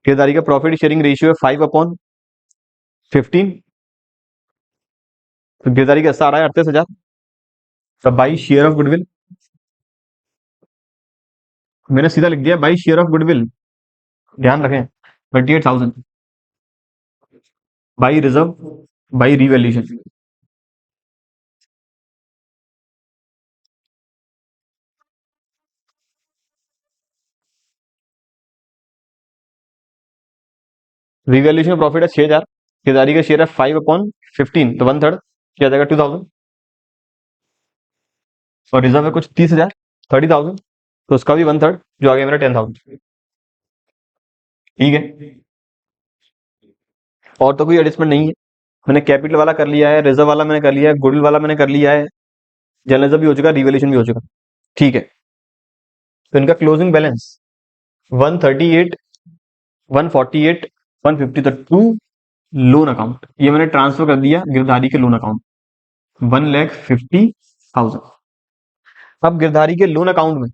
गिरधारी का प्रॉफिट शेयरिंग रेशियो है 5/15. तो गिरधारी का हिस्सा आ रहा है 38,000. तो बाई शेयर ऑफ गुडविल, मैंने सीधा लिख दिया बाई शेयर ऑफ गुडविल. ध्यान रखें 38,000 by reserve by revaluation. Revaluation का प्रॉफिट है 6,000. गिरधारी का शेयर है 5/15, तो 1/3 क्या जाएगा 2,000. और रिजर्व है कुछ 30,000 30,000, तो उसका भी 1/3 जो आ गया मेरा 10,000. ठीक है. और तो कोई एडजस्टमेंट नहीं है. मैंने कैपिटल वाला कर लिया है, रिजर्व वाला मैंने कर लिया है, गुडविल वाला मैंने कर लिया है, जनरल भी हो चुका, रिवैल्यूएशन भी हो चुका. ठीक है. तो इनका क्लोजिंग बैलेंस 138 148 150, तो टू लोन अकाउंट ये मैंने ट्रांसफर कर दिया गिरधारी के लोन अकाउंट 1,50,000. अब गिरधारी के लोन अकाउंट में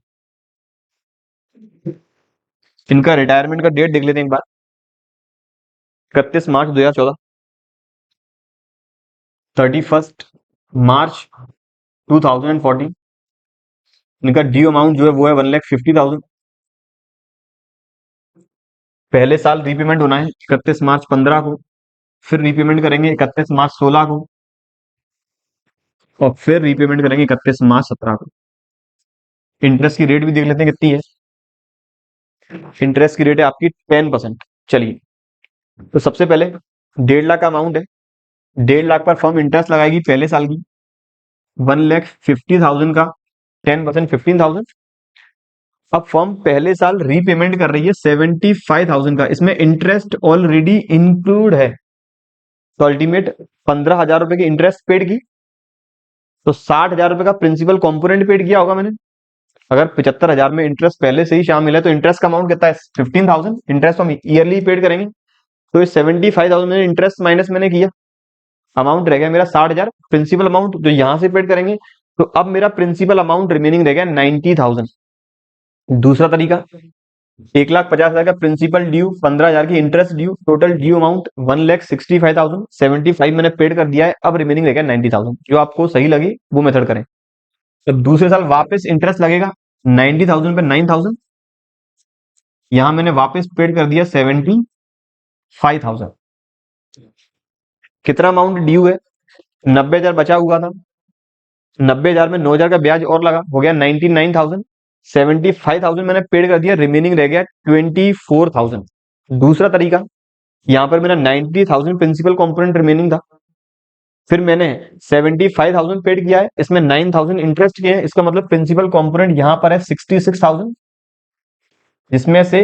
इनका रिटायरमेंट का डेट देख लेते हैं एक बार. 31 मार्च 2014, 31 मार्च 2014. इनका ड्यू अमाउंट जो है वो है 1,50,000. पहले साल रीपेमेंट होना है 31 मार्च 15 को, फिर रीपेमेंट करेंगे 31 मार्च 16 को, और फिर रीपेमेंट करेंगे 31 मार्च 17 को. इंटरेस्ट की रेट भी देख लेते हैं कितनी है. इंटरेस्ट की रेट है आपकी 10%. चलिए, तो सबसे पहले 1.5 लाख का अमाउंट है. 1.5 लाख पर फर्म इंटरेस्ट लगाएगी पहले साल की 1,50,000 का 10% 15,000. अब फर्म पहले साल रीपेमेंट कर रही है 75,000 का. इसमें इंटरेस्ट ऑलरेडी इंक्लूड है, तो अल्टीमेट 15,000 रुपए की इंटरेस्ट पेड की, तो 60,000 रुपए का प्रिंसिपल कंपोनेंट पेड किया होगा मैंने. अगर 75,000 में इंटरेस्ट पहले से ही शामिल है तो इंटरेस्ट का अमाउंट कितना है 15,000. इंटरेस्ट हम ईयरली पेड करेंगे, तो ये 75,000 में इंटरेस्ट माइनस मैंने किया, अमाउंट रह गया मेरा 60,000 प्रिंसिपल अमाउंट जो यहां से पेड करेंगे। तो अब मेरा प्रिंसिपल अमाउंट रिमेनिंग रह गया 90,000। दूसरा तरीका, 1,50,000 का प्रिंसिपल ड्यू, 15,000 की interest due, total due amount 1,65,000, 75 मैंने पेड कर दिया है, अब रिमेनिंग रह गया 90,000। जो आपको सही लगे वो मेथड करें। तो दूसरे साल वापस इंटरेस्ट लगेगा 90,000 पे 9,000, यहां मैंने वापस पेड कर दिया 75,000। कितना अमाउंट ड्यू है, 90,000 बचा हुआ था, 90,000 में 9,000 का ब्याज और लगा, हो गया 99,000। 75,000 मैंने पेड कर दिया, रिमेनिंग रह गया 24,000। दूसरा तरीका, यहां पर मेरा 90,000 प्रिंसिपल कंपोनेंट रिमेनिंग था, फिर मैंने 75,000 पेड किया है, इसमें 9,000 इंटरेस्ट किए हैं, इसका मतलब प्रिंसिपल कंपोनेंट यहां पर है 66,000, जिसमें से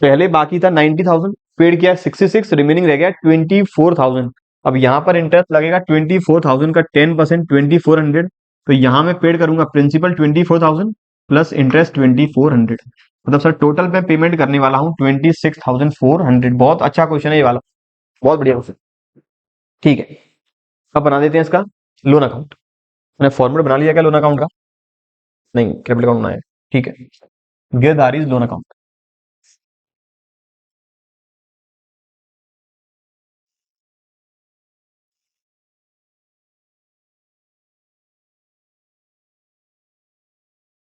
पहले बाकी था 90,000, पेड किया 66, रिमेनिंग रह गया 24,000। अब यहां पर इंटरेस्ट लगेगा 24,000 का 10% 2,400, तो यहां मैं पेड करूंगा प्रिंसिपल 24,000 प्लस इंटरेस्ट 2,400, मतलब सर टोटल मैं पेमेंट करने वाला हूं 26,400। बहुत अच्छा क्वेश्चन है ये वाला, बहुत बढ़िया क्वेश्चन। ठीक है, अब बना देते हैं इसका लोन अकाउंट। मैंने फॉर्मूला बना लिया क्या लोन अकाउंट का? नहीं, क्रेडिट अकाउंट बनाया। ठीक है, गिरधारी लोन अकाउंट।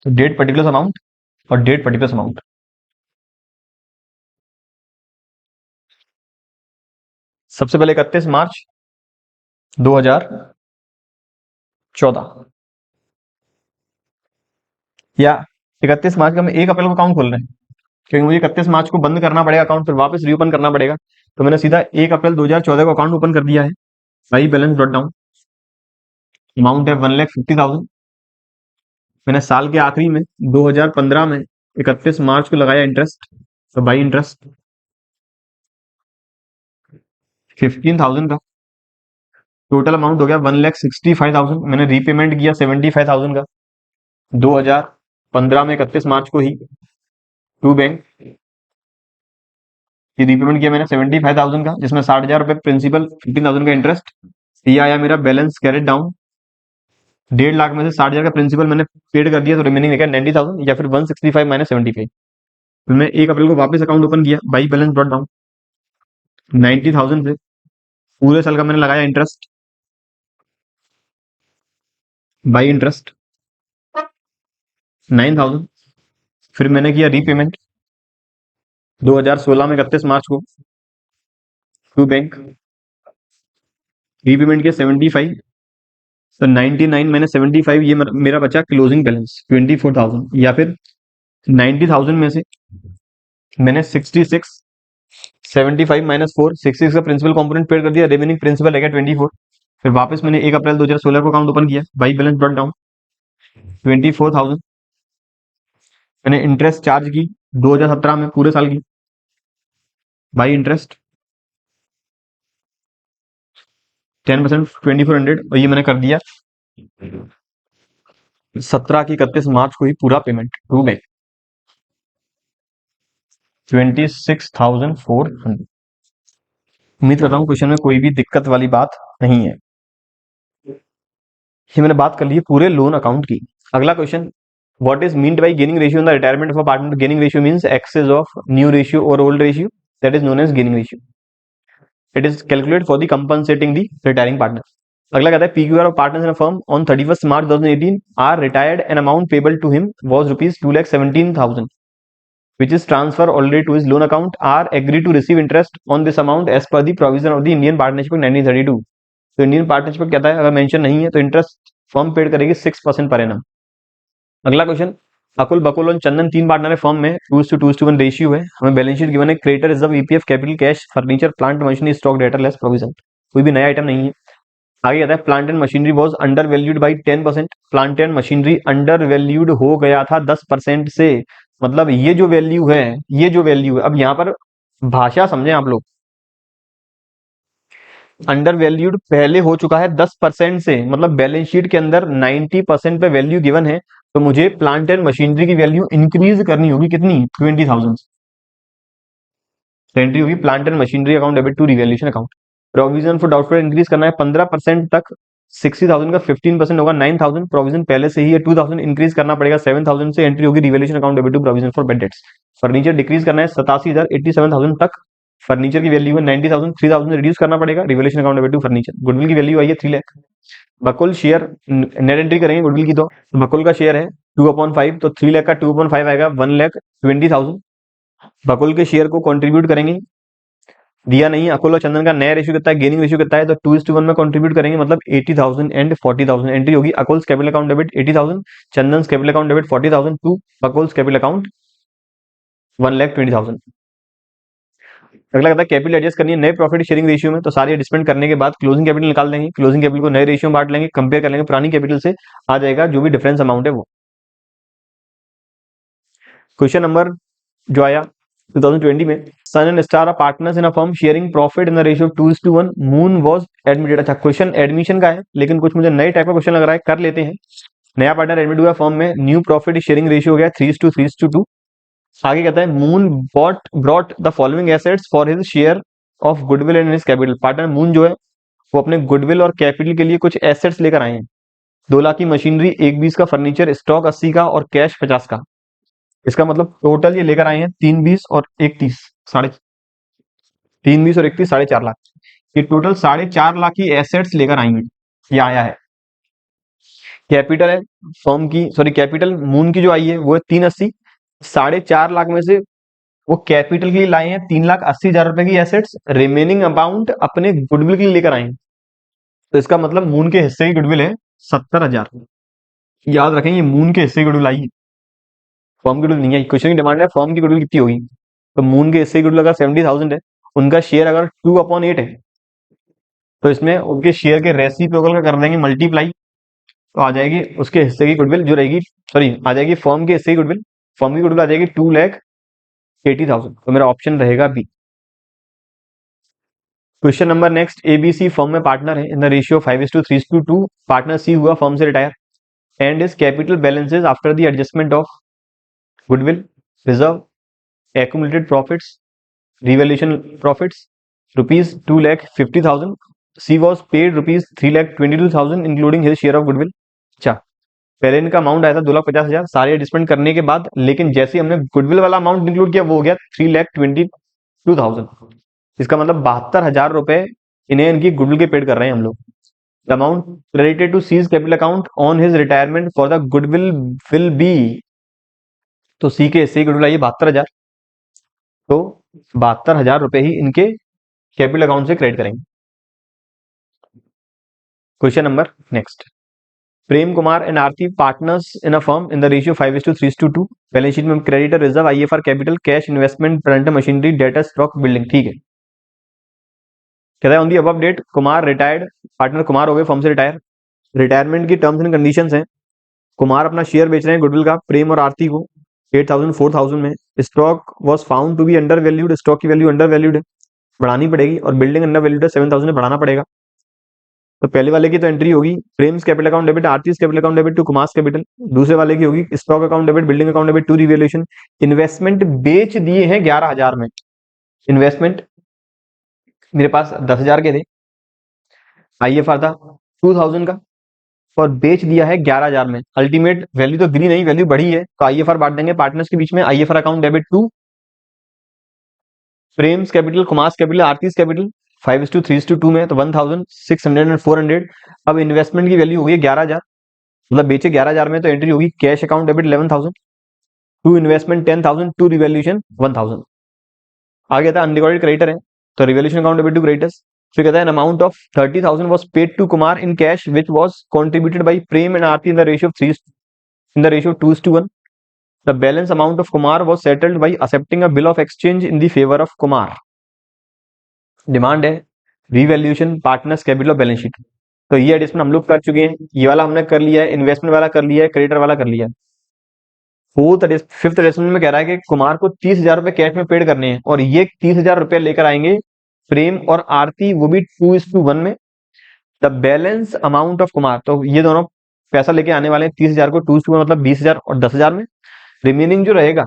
तो डेट पर्टिकुलर अमाउंट और डेट पर्टिकुलर अमाउंट। सबसे पहले 31 मार्च 2014, या 31 मार्च का मैं 1 अप्रैल को अकाउंट खोल रहे हैं, क्योंकि मुझे 31 मार्च को बंद करना पड़ेगा अकाउंट, फिर वापस रीओपन करना पड़ेगा। तो मैंने सीधा 1 अप्रैल 2014 को अकाउंट ओपन कर दिया है। भाई बैलेंस ब्रॉट डाउन, अमाउंट है 1,50,000। मैंने साल के आखिरी में 2015 में 31 मार्च को लगाया इंटरेस्ट, तो भाई इंटरेस्ट 15,000 का, टोटल अमाउंट हो गया 1,65,000। मैंने रीपेमेंट किया 75,000 का 2015 में 31 मार्च को ही टू बैंक। ये रीपेमेंट किया मैंने 75,000 का, जिसमें 60,000 रुपए प्रिंसिपल, 15,000 का इंटरेस्ट। ये आया मेरा बैलेंस कैरेट डाउन, 1,50,000 में से 60,000 का प्रिंसिपल मैंने पेड कर दिया, तो रिमेनिंग है 90,000, या फिर 165 माइनस 75। फिर मैं 1 अप्रैल को वापस अकाउंट ओपन किया, बाई बैलेंस ब्रॉट डाउन 90,000 से पूरे साल का मैंने लगाया इंटरेस्ट, बाई इंटरेस्ट 9,000। फिर मैंने किया रीपेमेंट 2016 में 31 मार्च को टू बैंक, रीपेमेंट किया 75, तो 99 माइनस 75, ये मेरा बचा क्लोजिंग बैलेंस 24,000। या फिर 90,000 में से मैंने 66, 75 माइनस 4, 66 का प्रिंसिपल कंपोनेंट पेड कर दिया, रिमेनिंग प्रिंसिपल रहेगा 24। फिर वापस मैंने 1 अप्रैल 2016 को अकाउंट ओपन किया, बाई बैलेंस ब्रॉट डाउन 24,000। मैंने इंटरेस्ट चार्ज की 2017 में पूरे साल की, बाई इंटरेस्ट 10% 2,400, और ये मैंने कर दिया 17 की 31 मार्च को ही पूरा पेमेंट टू बैंक 26,400। उम्मीद करता हूँ क्वेश्चन में कोई भी दिक्कत वाली बात नहीं है। ये मैंने बात कर ली है पूरे लोन अकाउंट की। अगला question, what is meant by gaining ratio in the retirement of a partner? Gaining ratio means excess of new ratio और old ratio, that is known as gaining ratio. It is calculate for the compensating the retiring partner. अगला कहता है PQR of partners in a firm on 31 March 2018 are retired and amount payable to him was rupees 2,17,000 which is transfer already to his loan account are agreed to receive interest on this amount as per the provision of the Indian Partnership Act 1932। तो Indian partnership कहता है अगर mention नहीं है तो interest firm paid करेगी 6% per annum. अगला question, अकुल बकुल और चंदन 3 पार्टनर है फर्म में, 2:1 रेशियो है, हमें बैलेंस शीट गिवन है, creditor reserve EPF capital cash furniture plant machinery stock debtor less provision, कोई भी नया आइटम नहीं है। आगे कहता है plant and machinery was under valued by 10%, plant and machinery under valued हो गया था 10% से, मतलब ये जो वैल्यू है, ये जो वैल्यू है, अब यहां पर भाषा समझें आप लोग, अंडर वैल्यूड पहले हो चुका है 10% से, मतलब बैलेंस शीट के अंदर 90% पे वैल्यू गिवन है, तो मुझे प्लांट एंड मशीनरी की वैल्यू इंक्रीज करनी होगी, कितनी? 20,000 एंट्री होगी plant and machinery account debit to revaluation account. Provision for doubtful increase करना है 15% तक, 60,000 का 15% होगा 9,000, प्रोविजन पहले से ही है 2,000, इंक्रीज करना पड़ेगा 7,000 से, एंट्री होगी revaluation account debit to provision for bad debts. Furniture decrease करना है 87,000, 87,000 तक, फर्नीचर की वैल्यू है 90,000, 3,000 रिड्यूस करना पड़ेगा revaluation account debit to furniture. Goodwill की वैल्यू आई है 3 lakh. Bakul share net entry करेंगे गुडविल की, तो बकुल का शेयर है 2/5, तो 3 लाख का 2/5 आएगा 1,20,000। बकुल के शेयर को कंट्रीब्यूट करेंगे, दिया नहीं। अकुल और चंदन का नया रेशियो कितना है, गेनिंग रेशियो कितना है, तो 2:1 में कंट्रीब्यूट करेंगे, मतलब 80,000 एंड 40,000। एंट्री होगी Akul's capital account debit 80,000, Chandan capital account debit 40,000 to Bakul's capital account 1,20,000। अगला कहता है कैपिटल एडजस्ट करनी है नए प्रॉफिट शेयरिंग रेशियो में, तो सारे एडजस्टमेंट करने के बाद क्लोजिंग कैपिटल निकाल देंगे, क्लोजिंग कैपिटल को नए रेशियो में बांट लेंगे, कंपेयर कर लेंगे पुरानी कैपिटल से, आ जाएगा जो भी डिफरेंस अमाउंट है वो। क्वेश्चन नंबर जो आया 2020 में, Sun and Star are partners in a firm sharing profit in the ratio 2:1, Moon was admitted. अच्छा, क्वेश्चन एडमिशन का है, लेकिन कुछ मुझे नए टाइप का क्वेश्चन लग रहा है, कर लेते हैं। नया पार्टनर एडमिट हुआ फर्म में, न्यू प्रॉफिट शेयरिंग रेशियो हो गया 3:2। आगे कहता है moon brought the following assets for his share of goodwill and his capital. Partner moon जो है वो अपने गुडविल और कैपिटल के लिए कुछ एसेट्स लेकर आए हैं। 2 लाख की मशीनरी, 1,20 का फर्नीचर, स्टॉक 80 का और कैश 50 का। इसका मतलब टोटल ये लेकर आए हैं 3,20 और 31 साढ़े 3,20 और 31 4.5 लाख। ये टोटल 4.5 लाख की एसेट्स लेकर आई हैं, ये आया है। कैपिटल है फर्म की, सॉरी कैपिटल मून की जो आई है वो है 380, 4.5 लाख में से वो कैपिटल के लिए लाए हैं 3,80,000 रुपए की एसेट्स, रिमेनिंग अमाउंट अपने गुडविल के लिए लेकर आए हैं। तो इसका मतलब मून के हिस्से की गुडविल है 70,000। याद रखें ये मून के हिस्से की गुडविल आई है, फर्म की गुडविल नहीं आई। क्वेश्चन की डिमांड है फर्म की गुडविल कितनी होगी, तो मून के हिस्से की गुडविल अगर 70,000 है, उनका शेयर अगर 2/8 है, तो इसमें उनके शेयर के रेसिप्रोकल का कर देंगे मल्टीप्लाई, तो आ जाएगी उसके हिस्से की गुडविल जो रहेगी, सॉरी आ जाएगी फर्म के हिस्से की गुडविल, फर्म की गुडविल आ जाएगी 2,80,000। तो मेरा ऑप्शन रहेगा B. Question number next, ABC firm में पार्टनर है in the ratio 5:3:2। Partner C हुआ फर्म से retire, and his capital balances after the adjustment of goodwill, reserve, accumulated profits, revaluation profits ₹2,50,000। C was paid ₹3,22,000 including his share of goodwill. अच्छा, पहले इनका amount आया था 2,50,000 सारे adjustment करने के बाद, लेकिन जैसे हमने गुडविल वाला अमाउंट इंक्लूड किया वो हो गया 3,22,000। इसका मतलब 72,000 रुपए इन्हें इनकी गुडविल के पेड कर रहे हैं हम लोग। The amount credited to C's capital account on his retirement for the goodwill will be, तो सी के हिस्से की गुडविल आई 72,000, तो 72,000 रुपए ही इनके कैपिटल अकाउंट से क्रेडिट करेंगे। Question number next, Prem Kumar and Aarti partners in a firm in the ratio 5:3:2। Balance sheet में creditor, reserve, IFR, capital, cash, investment, plant machinery, debtor, stock, building. ठीक है, कहता है on the above date Kumar retired, partner Kumar हो गए firm से retire. Retirement की terms and conditions हैं, कुमार अपना शेयर बेच रहे हैं गुडविल का प्रेम और आरती को 8,000 4,000 में। Stock was found to be under valued, stock की वैल्यू अंडर वैल्यूड है, बढ़ानी पड़ेगी, और बिल्डिंग अंडर वैल्यूड है 7,000 बढ़ाना पड़ेगा। तो पहले वाले की तो एंट्री होगी Prem's capital account debit, Aarti's capital account debit to Kumar's capital. दूसरे वाले की होगी stock account debit, building account debit to revaluation. Investment बेच दिए हैं 11,000 में, इन्वेस्टमेंट मेरे पास 10,000 के थे, आईएफआर था 2,000 का, और बेच दिया है 11,000 में। अल्टीमेट वैल्यू तो गिरी नहीं, वैल्यू बढ़ी है, तो आईएफआर बांट देंगे पार्टनर्स के बीच में। IFR account debit to Prem's capital, Kumar's capital, Aarti's capital 5:3:2 में, तो 1,600 एंड 400। अब इन्वेस्टमेंट की वैल्यू होगी 11,000, मतलब बेचे 11,000 में, तो एंट्री होगी cash account debit 11,000 to investment 10,000 to revaluation 1,000। आगे था अनरिकॉर्डेड क्रेडिटर है, तो revaluation account debit to creditors. फिर कहता है an amount of 30,000 was paid to Kumar in cash which was contributed by Prem and Aarti in the ratio 2:1। The balance amount of Kumar was settled by accepting a bill of exchange in the favour of Kumar. Demand है revaluation, partners capital और balance sheet. तो ये adjustment हम लोग कर चुके हैं, ये वाला हमने कर लिया है, इन्वेस्टमेंट वाला कर लिया है, क्रेडिटर वाला कर लिया है। फिफ्थ एडजस्टमेंट में कह रहा है कि कुमार को 30,000 रुपए कैश में पेड करने हैं, और ये 30,000 रुपए लेकर आएंगे प्रेम और आरती, वो भी 2:1 में। The balance amount of Kumar, तो ये दोनों पैसा लेके आने वाले हैं 30,000 को 2:1, मतलब 20,000 और 10,000 में। रिमेनिंग जो रहेगा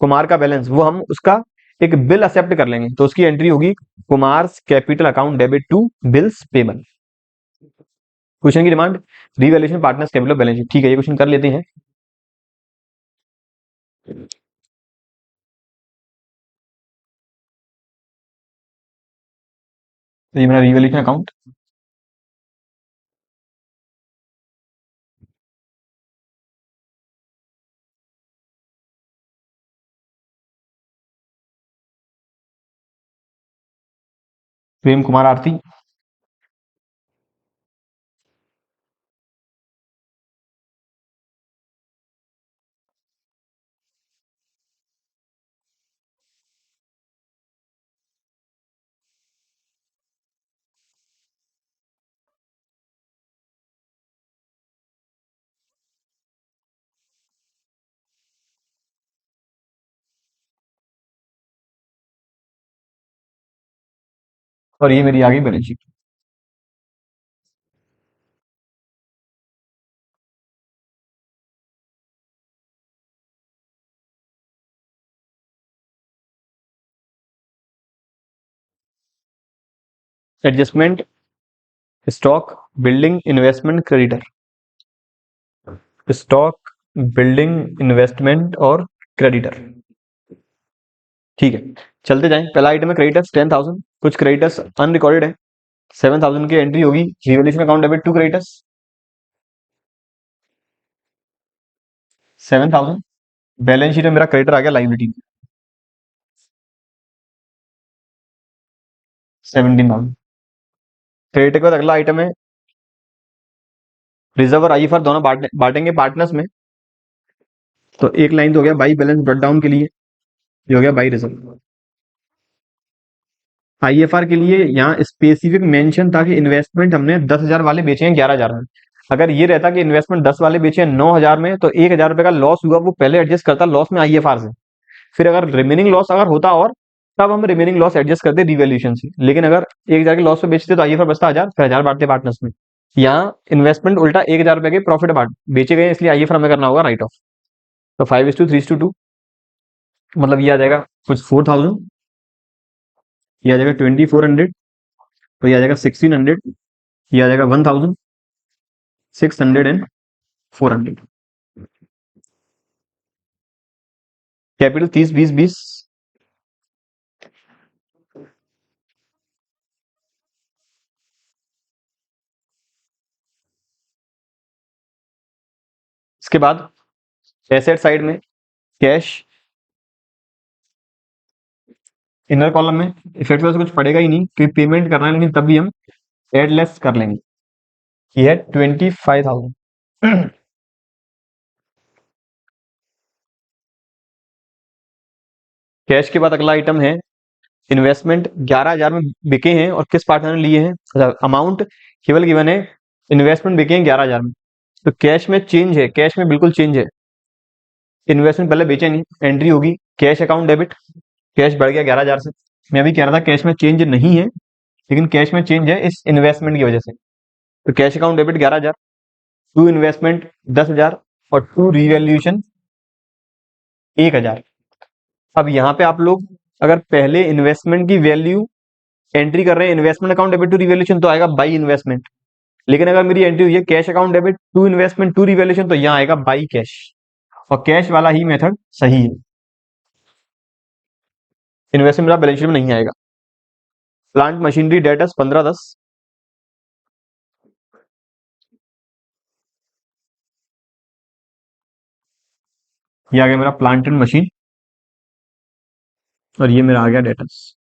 कुमार का बैलेंस, वो हम उसका एक बिल एक्सेप्ट कर लेंगे तो उसकी एंट्री होगी Kumar capital account debit to bills payable. Question की demand revaluation partners capital balance sheet. ठीक है, ये क्वेश्चन कर लेते हैं। तो ये मेरा रीवैल्यूएशन अकाउंट, प्रेम कुमार आरती, और ये मेरी आ गई balance sheet. Adjustment stock building investment creditor, stock building investment और क्रेडिटर। ठीक है, चलते जाएं। पहला आइटम है क्रेडिटर्स 10,000, कुछ क्रेडिटर्स अनरिकॉर्डेड है। 7,000 की एंट्री होगी revolution account debit to creditors 7,000। Balance sheet में मेरा क्रेडिटर आ गया लाइबिलिटी 17,000। क्रेडिटर के बाद अगला आइटम है रिजर्व और आईएफआर दोनों बांटेंगे पार्टनर्स में। तो एक लाइन तो हो गया बाई बैलेंस ब्रेक डाउन के लिए, ये हो गया बाई रिजर्व। आईएफआर के लिए यहाँ स्पेसिफिक मेंशन था कि इन्वेस्टमेंट हमने 10,000 वाले बेचे हैं 11,000 में। अगर ये रहता कि इन्वेस्टमेंट 10 वाले बेचे हैं 9,000 में, तो 1,000 रुपए का लॉस हुआ वो पहले एडजस्ट करता लॉस में आईएफआर से। फिर अगर रिमेनिंग लॉस अगर होता और तब हम रिमेनिंग लॉस एडजस्ट करते रिवैल्यूएशन से। लेकिन अगर 1,000 के लॉस पे बेचते तो आईएफआर बचता 1,000, फिर 1,000 बांटते पार्टनर्स में। यहाँ इन्वेस्टमेंट उल्टा 1,000 रुपए के प्रॉफिट बेचे गए, इसलिए आईएफआर हमें करना होगा राइट ऑफ। तो 5:3:2, मतलब ये आ जाएगा कुछ 4,000, ये आ जाएगा 2,400, तो ये आ जाएगा 1,600, ये आ जाएगा 1,600 एंड 400। कैपिटल 30-20-20। इसके बाद एसेट साइड में कैश, इनर कॉलम में इफेक्ट से कुछ पड़ेगा ही नहीं क्योंकि पेमेंट करना है, लेकिन तब भी हम एड लेस कर लेंगे। ये है 25,000। कैश के बाद अगला आइटम है इन्वेस्टमेंट 11,000 में बिके हैं और किस पार्टनर ने लिए हैं। अमाउंट केवल गिवन है, इन्वेस्टमेंट बिके हैं 11,000 में। तो कैश में चेंज है, कैश में बिल्कुल चेंज है। इन्वेस्टमेंट पहले बेचे नहीं, एंट्री होगी कैश अकाउंट डेबिट, कैश बढ़ गया 11,000 से। मैं अभी कह रहा था कैश में चेंज नहीं है, लेकिन कैश में चेंज है इस इन्वेस्टमेंट की वजह से। तो cash account debit 11,000, to investment 10,000 और टू रिवैल्यूएशन 1,000। अब यहाँ पे आप लोग अगर पहले इन्वेस्टमेंट की वैल्यू एंट्री कर रहे हैं investment account debit to revaluation, तो आएगा बाई इन्वेस्टमेंट। लेकिन अगर मेरी एंट्री हुई है cash account debit to investment to revaluation, तो यहाँ आएगा बाई कैश, और कैश वाला ही मेथड सही है। इन्वेस्टमेंट मेरा बैलेंस शीट में नहीं आएगा। प्लांट मशीनरी डेटर्स 15-10, ये आ गया मेरा प्लांट एंड मशीन, और ये मेरा आ गया डेटर्स।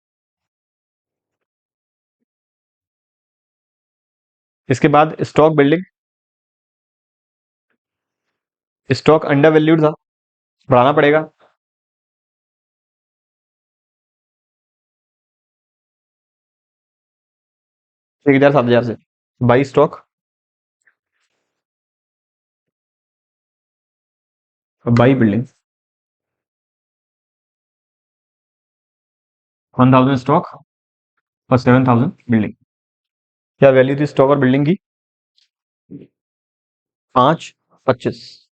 इसके बाद stock building, stock under valued था, बढ़ाना पड़ेगा। 1,000 7,000 से बाई स्टॉक और बाई बिल्डिंग 1,000 स्टॉक और 7,000 बिल्डिंग। क्या वैल्यू थी स्टॉक और बिल्डिंग की? 5-25,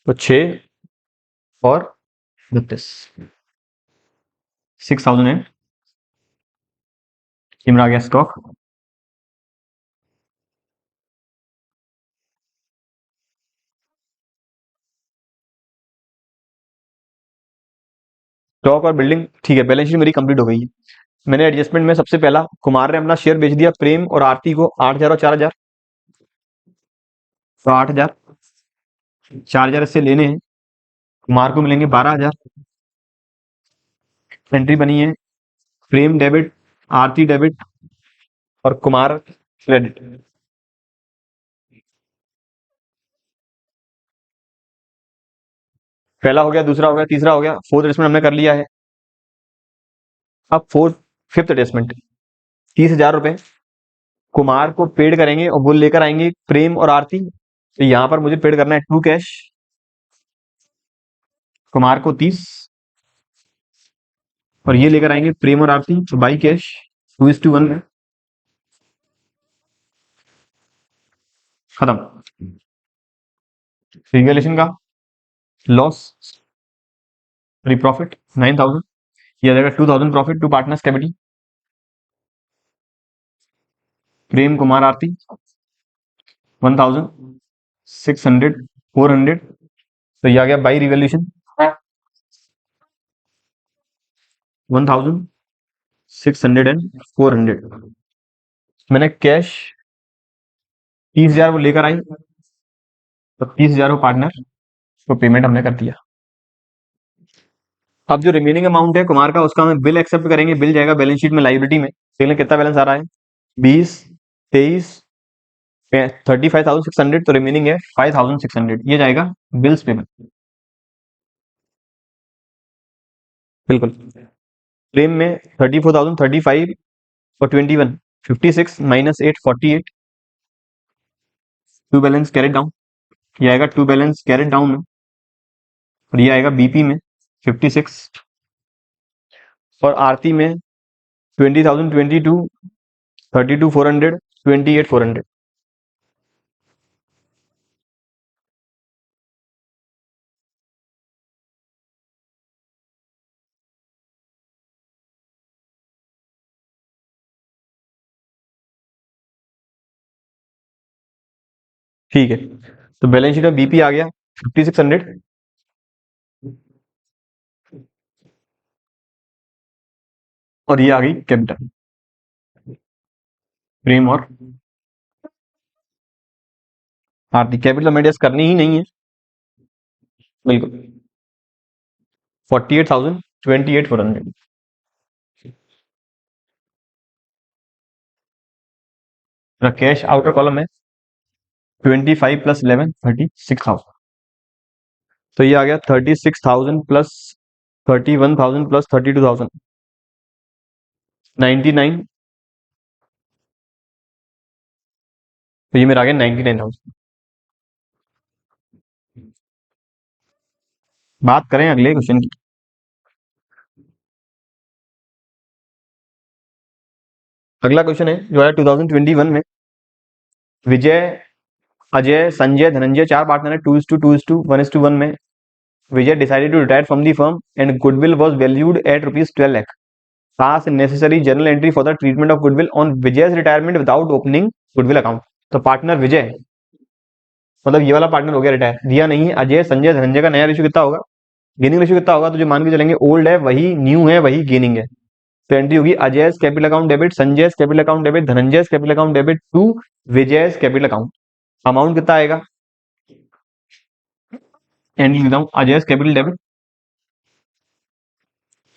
तो 6 और 32। 6000 एंड ये आ गया स्टॉक। स्टॉक और बिल्डिंग ठीक है, बैलेंस शीट मेरी कंप्लीट हो गई है। मैंने एडजस्टमेंट में सबसे पहला कुमार ने अपना शेयर बेच दिया प्रेम और आरती को 8000 और 4000, तो 8000, 4000 इससे लेने हैं, कुमार को मिलेंगे 12000। एंट्री बनी है प्रेम डेबिट, आरती डेबिट और कुमार क्रेडिट। पहला हो गया, दूसरा हो गया, तीसरा हो गया, फोर्थ एडजस्टमेंट हमने कर लिया है। अब फिफ्थ एडजस्टमेंट 30,000 रुपए कुमार को पेड करेंगे और वो लेकर आएंगे प्रेम और आरती। तो यहाँ पर मुझे पेड करना है 2 कैश, कुमार को 30, और ये लेकर आएंगे प्रेम और आरती तो बाई कैश 2:1 में खत्म। रिवैल्यूएशन का लॉस प्रॉफिट 9000, ये आ जाएगा 2000 profit to partners capital. Prem Kumar Aarti 1000, 600, 400, तो ये आ गया बाई रिवैल्यूएशन 1600 एंड 400। मैंने कैश 30,000 वो लेकर आई, तो 30,000 वो पार्टनर को पेमेंट हमने कर दिया। अब जो रिमेनिंग अमाउंट है कुमार का, उसका हम बिल एक्सेप्ट करेंगे। बिल जाएगा बैलेंस शीट में लाइबिलिटी में। देखने कितना बैलेंस आ रहा है, 20, 23, 35,600, तो रिमेनिंग है 5,600, ये जाएगा बिल्स पेमेंट। बिल्कुल। प्रेम में 34,000, 35 और 21, 56 minus 8, 48, to balance carried down, ये आएगा टू बैलेंस कैरेट डाउन में, और ये आएगा बीपी में 56, और आरती में 20,000, 22, 32, 400, 28, 400। ठीक है, तो बैलेंस शीट में बीपी आ गया 5600, और ये आ गई कैपिटल प्रेम और आरती। कैपिटल हमें एडजस्ट करनी ही नहीं है, बिल्कुल। 48,000, 28,400। कैश आउटर कॉलम है 25 प्लस 11, 36,000, तो ये आ गया 36,000 प्लस 31,000 प्लस 32,000, 99, तो ये मेरा आ गया 99,000। बात करें अगले क्वेश्चन की। अगला क्वेश्चन है जो है 2021 में, विजय, अजय, संजय, धनंजय 4 पार्टनर है, 2:2, 1:1 में। Vijay decided to retire from the firm and goodwill was valued at ₹12 lakh. Pass necessary journal entry for the treatment of goodwill on Vijay's retirement without opening goodwill account. तो पार्टनर विजय, मतलब ये वाला पार्टनर हो गया रिटायर, दिया नहीं है। अजय, संजय, धनंजय का नया रेशियो कितना होगा, गेनिंग रेशियो कितना होगा, तो जो मान के चलेंगे ओल्ड है वही न्यू है वही गेनिंग है। तो एंट्री होगी Ajay capital account debit, Sanjay capital account debit, Dhananjay capital account debit to Vijay capital account. Amount कितना आएगा, एंट्री लिखता हूं, Ajay capital debit,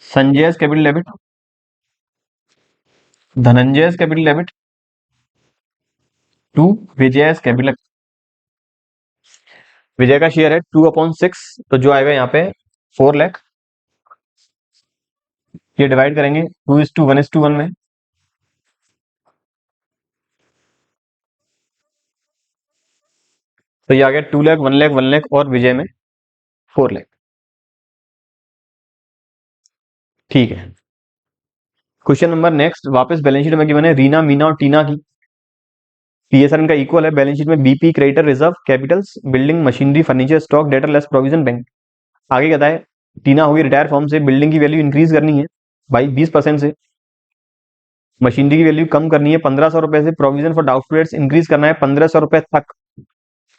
Sanjay capital debit, Dhananjay capital debit to Vijay capital. Vijay का शेयर है 2/6, तो जो आएगा यहाँ पे 4 लाख। ये डिवाइड करेंगे 2:1:1 में, तो ये आ गया 2 लाख, 1 लाख, 1 लाख, और विजय में 4 लाख। ठीक है, क्वेश्चन नंबर नेक्स्ट। वापस बैलेंस शीट में गिवन है रीना, मीना और टीना की पीएसआर इनका इक्वल है। बैलेंस शीट में BP creditor reserve Capitals building machinery furniture stock debtor less provision bank. आगे कहता है टीना होगी रिटायर फॉर्म से, बिल्डिंग की वैल्यू इंक्रीज करनी है, भाई 20% से। मशीनरी की वैल्यू कम करनी है 1500 रुपए से, provision for doubtful dates increase करना है 1500 रुपए तक।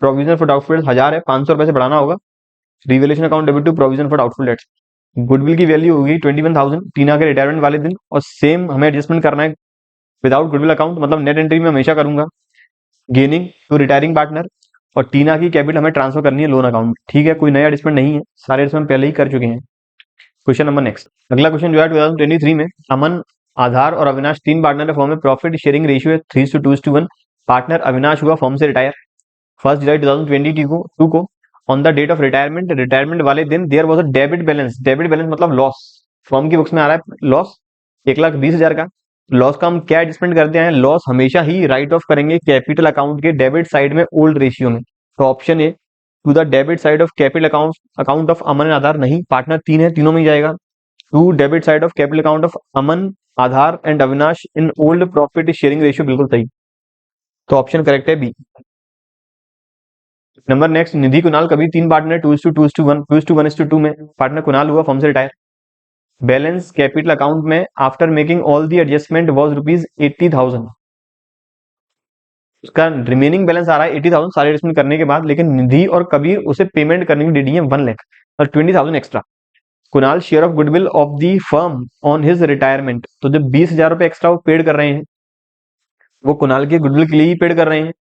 प्रोविजन फॉर डाउटफुल डेट्स 1000 है, 500 रुपए से बढ़ाना होगा। Revaluation account debit to provision for doubtful debts. Goodwill की वैल्यू होगी 21,000 टीना के रिटायरमेंट वाले दिन, और सेम हमें एडजस्टमेंट करना है विदाउट गुडविल अकाउंट, मतलब नेट एंट्री में हमेशा करूंगा। गेनिंग टू रिटायरिंग पार्टनर, और टीना की कैपिटल हमें ट्रांसफर करनी है लोन अकाउंट। ठीक है, कोई नया एडजस्टमेंट नहीं है, सारे एडजस्टमेंट पहले ही कर चुके हैं। Question number next. अगला क्वेश्चन जो है 2023 में अमन, आधार और अविनाश तीन पार्टनर है फॉर्म में, प्रॉफिट शेयरिंग रेशियो है 3:2:1। पार्टनर अविनाश हुआ फॉर्म से रिटायर 1 जुलाई 2022 को। On the date of retirement, retirement वाले दिन there was a debit balance, debit balance मतलब लॉस, फॉर्म की बुक्स में आ रहा है लॉस 1,20,000 का। लॉस का हम क्या एडजस्टमेंट करते हैं, लॉस हमेशा ही राइट ऑफ करेंगे कैपिटल अकाउंट के डेबिट साइड में ओल्ड रेशियो में। तो option A to the debit side of capital account, account of Aman and Aadhar नहीं, पार्टनर तीन है, तीनों में ही जाएगा। To debit side of capital account of Aman, Aadhar and Avinash in old profit sharing ratio, बिल्कुल सही। तो ऑप्शन करेक्ट है B. Number next, Nidhi Kunal Kabir तीन पार्टनर 2:2:1, 2:1:2 में। पार्टनर कुणाल हुआ फॉर्म से रिटायर। बैलेंस कैपिटल अकाउंट में after making all the adjustment was ₹80,000। उसका रिमेनिंग बैलेंस आ रहा है 80,000 सारे एडजस्टमेंट करने के बाद, लेकिन निधि और कबीर उसे पेमेंट करने की डेडी है 1 लाख और 20,000 extra. Kunal share of goodwill of the firm on his retirement, तो जो 20,000 रुपए एक्स्ट्रा वो पेड कर रहे हैं, वो कुणाल के गुडविल के लिए ही पेड कर रहे हैं।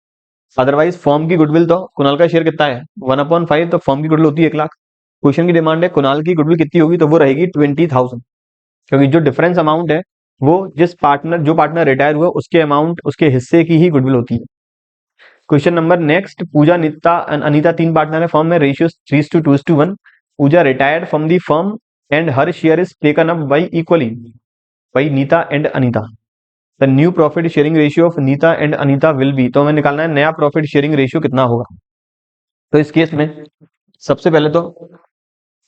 अदरवाइज फर्म की गुडविल तो कुणाल का शेयर कितना है 1/5, तो फर्म की गुडविल होती है 1 लाख। क्वेश्चन की डिमांड है कुणाल की गुडविल कितनी होगी, तो वो रहेगी 20,000, क्योंकि जो डिफरेंस अमाउंट है वो जो पार्टनर रिटायर हुआ उसके अमाउंट, उसके हिस्से की ही गुडविल होती है। Question number next, Pooja, Nitta and Anita तीन पार्टनर है फर्म में, ratio 3:2:1। Pooja retired from the firm and her share is taken up by equally by Neeta and Anita. The new profit sharing ratio of Neeta and Anita will be, तो हमें निकालना है नया प्रॉफिट शेयरिंग रेशियो कितना होगा। तो इस केस में सबसे पहले तो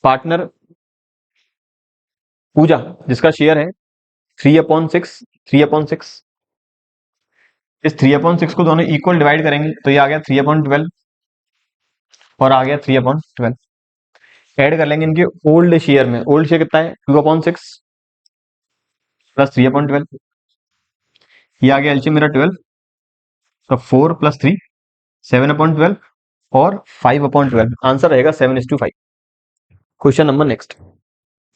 पार्टनर पूजा जिसका शेयर है 3/6, 3/6, इस 3/6 को दोनों इक्वल डिवाइड करेंगे तो ये आ गया 3/12 और आ गया 3/12। ऐड कर लेंगे इनके ओल्ड शेयर में, ओल्ड शेयर कितना है 2/6 प्लस 3/12, ये आ गया एलसीएम मेरा 12, तो 4 + 3 7/12 और 5/12, आंसर रहेगा 7:5। Question number next.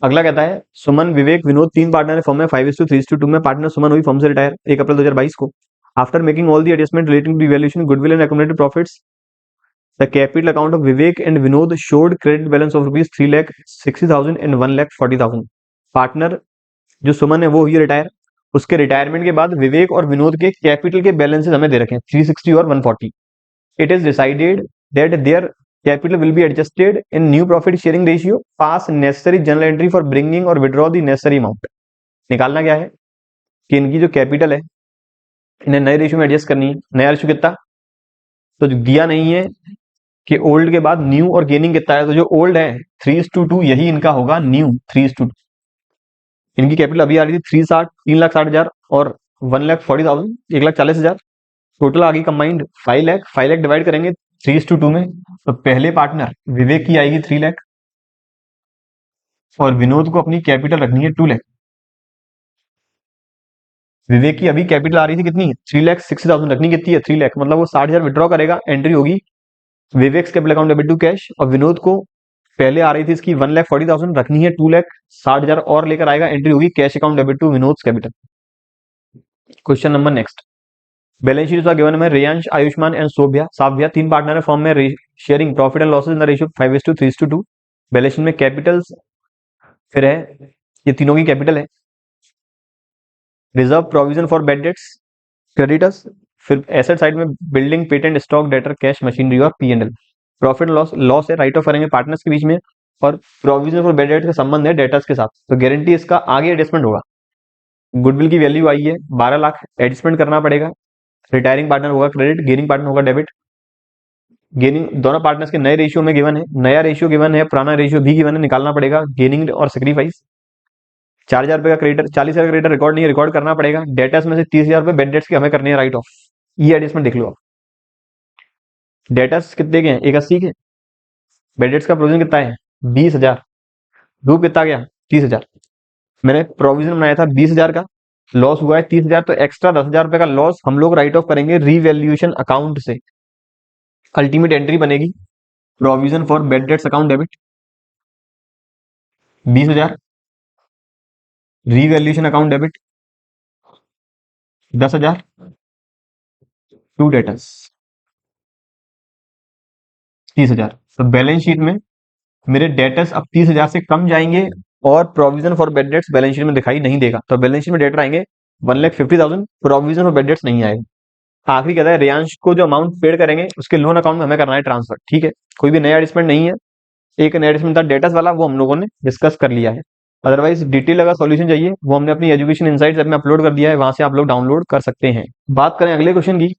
अगला कहता है सुमन, विवेक, विनोद तीन पार्टनर है फॉर्म में 5:3:2 में। पार्टनर सुमन हुई फॉर्म से रिटायर 1 अप्रैल 2022 को। After making all the adjustment relating to valuation goodwill and accumulated profits, the capital account of Vivek and Vinod showed credit balance of ₹3,60,000 and ₹1,40,000। Partner जो सुमन है वो हुई रिटायर, उसके रिटायरमेंट के बाद विवेक और विनोद के कैपिटल के बैलेंसेस हमें दे रखे हैं 360 और 140। It is decided that their capital will be adjusted in new profit sharing ratio, pass necessary journal entry for bringing और विड्रॉ दी नेसेसरी अमाउंट। निकालना क्या है कि इनकी जो कैपिटल है इन्हें नए रेशियो में एडजस्ट करनी है। नया रेशियो कितना, तो जो दिया नहीं है कि ओल्ड के बाद न्यू और गेनिंग कितना है, तो जो ओल्ड है 3:2 यही इनका होगा न्यू 3:2। इनकी कैपिटल अभी आ रही थी 3,60,000 और 1,40,000, 1,40,000। टोटल आ गई कंबाइंड 5 लाख। 5 लाख डिवाइड करेंगे 3:2 में, तो पहले पार्टनर विवेक की आएगी 3 लाख और विनोद को अपनी कैपिटल रखनी है 2 लाख। विवेक की अभी कैपिटल आ रही थी कितनी 3,60,000, रखनी कितनी है 3 लाख, मतलब वो 60,000 विड्रॉ करेगा, एंट्री होगी Vivek capital account debit to cash. और विनोद को पहले आ रही थी इसकी 1,40,000, रखनी है 2,60,000 और लेकर आएगा, एंट्री होगी cash account debit to Vinod capital. Question number next. Balance sheet given में रेयांश, आयुष्मान एंड साव्या तीन पार्टनर है फॉर्म में, sharing profit and losses in the ratio 5:3:2। Balance sheet में कैपिटल्स फिर है, ये तीनों की कैपिटल है। Reserve provision for bad dates, creditors, फिर एसेट साइड में building, patent, stock, debtor, cash, machinery और P&L। प्रॉफिट लॉस, लॉस है राइट ऑफ करेंगे पार्टनर्स के बीच में, और प्रोविजन फॉर बैड डेट्स का संबंध है डेटर्स के साथ, तो गारंटी इसका आगे एडजस्टमेंट होगा। गुडविल की वैल्यू आई है 12 लाख, एडजस्टमेंट करना पड़ेगा। रिटायरिंग पार्टनर होगा क्रेडिट, गेनिंग पार्टनर होगा डेबिट। गेनिंग दोनों पार्टनर्स के नए रेशियो में गिवन है, नया रेशियो गिवन है, पुराना रेशियो भी गिवन है, निकालना पड़ेगा गेनिंग और सेक्रीफाइस। 4,000 रुपए का क्रेडिटर, 40,000 का क्रेडिटर रिकॉर्ड नहीं है, रिकॉर्ड करना पड़ेगा। डेटर्स में से 30,000 रुपए बेड डेट्स के हमें करने हैं राइट ऑफ, ये एडजस्टमेंट देख लो आप। डेटर्स कितने के हैं 81 के, बेड डेट्स का प्रोविजन कितना है 20,000, डू कितना गया 30,000। मैंने प्रोविजन बनाया था 20,000 का, लॉस हुआ है 30,000, तो एक्स्ट्रा 10,000 रुपए का लॉस हम लोग राइट ऑफ करेंगे रीवैल्यूएशन अकाउंट से। अल्टीमेट एंट्री बनेगी provision for bad debts account debit 20,000, revaluation account debit 10,000 to debtors 30,000। तो बैलेंस शीट में मेरे डेटर्स अब 30,000 से कम जाएंगे और provision for bad dates balance sheet में दिखाई नहीं देगा। तो बैलेंस शीट में डेटर आएंगे 1,50,000, प्रोविजन फॉर बैड डेट्स नहीं आएगा। आखिरी कहता है रियांश को जो अमाउंट पेड करेंगे उसके लोन अकाउंट में हमें करना है ट्रांसफर। ठीक है, कोई भी नया एडजस्टमेंट नहीं है। एक नया एडजस्टमेंट था डेटर्स वाला, वो हम लोगों ने डिस्कस कर लिया है। अदरवाइज डिटेल अगर सॉल्यूशन चाहिए वो हमने अपनी एजुकेशन इनसाइट्स ऐप में अपलोड कर दिया है, वहां से आप लोग डाउनलोड कर सकते हैं। बात करें अगले क्वेश्चन की।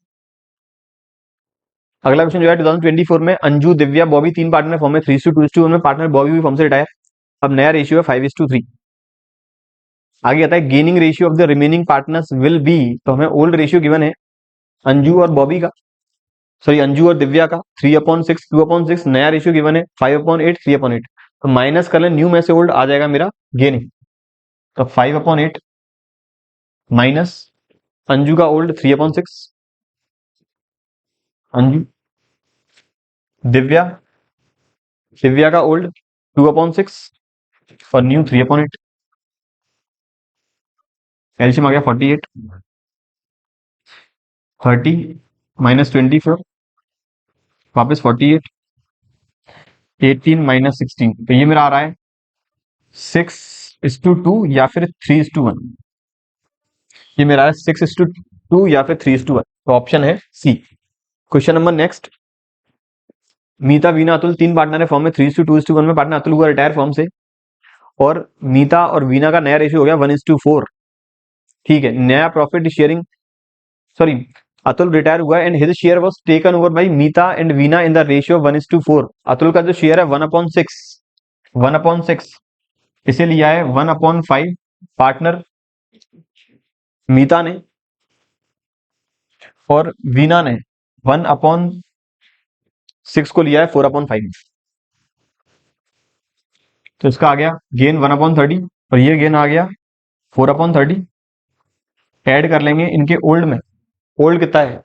अगला क्वेश्चन जो है 2024 में अंजू, दिव्या, बॉबी तीन पार्टनर फॉर्म में 3:2:1 में पार्टनर बॉबी भी फॉर्म से रिटायर। अब नया रेशियो है 5:3। आगे आता है gaining ratio of the remaining partners will be, तो हमें ओल्ड रेशियो गिवन है अंजू और बॉबी का, सॉरी अंजू और दिव्या का 3/6, 2/6। नया रेशियो गिवन है 5/8, 3/8। तो माइनस कर लें न्यू में से ओल्ड, आ जाएगा मेरा गेनिंग। तो 5/8 माइनस अंजू का ओल्ड 3/6, अंजू, दिव्या, दिव्या का ओल्ड 2/6 और न्यू 3/8। एलसीएम आ गया 48, 30 माइनस 24 वापस 48, 18 माइनस 16। तो ये मेरा आ रहा है 6:2 या फिर 3:1। ये मेरा है 6:2 या फिर 3:1। तो ऑप्शन है C. Question number next. Meeta, Veena, Atul तीन पार्टनर है फॉर्म में 3:2:1 में। पार्टनर अतुल हुआ रिटायर फॉर्म से और मीता और वीना का नया रेशियो हो गया 1:4। ठीक है, नया profit sharing, sorry Atul retire हुआ and his share was taken over by Meeta and Veena in the ratio 1:4। Atul का जो शेयर है 1/6, 1/6 इसे लिया है 1/5 पार्टनर मीता ने और वीना ने 1/6 को लिया है 4/5। तो इसका आ गया गेन 1/30 और ये गेन आ गया 4/30। ऐड कर लेंगे इनके ओल्ड में। ओल्ड कितना है?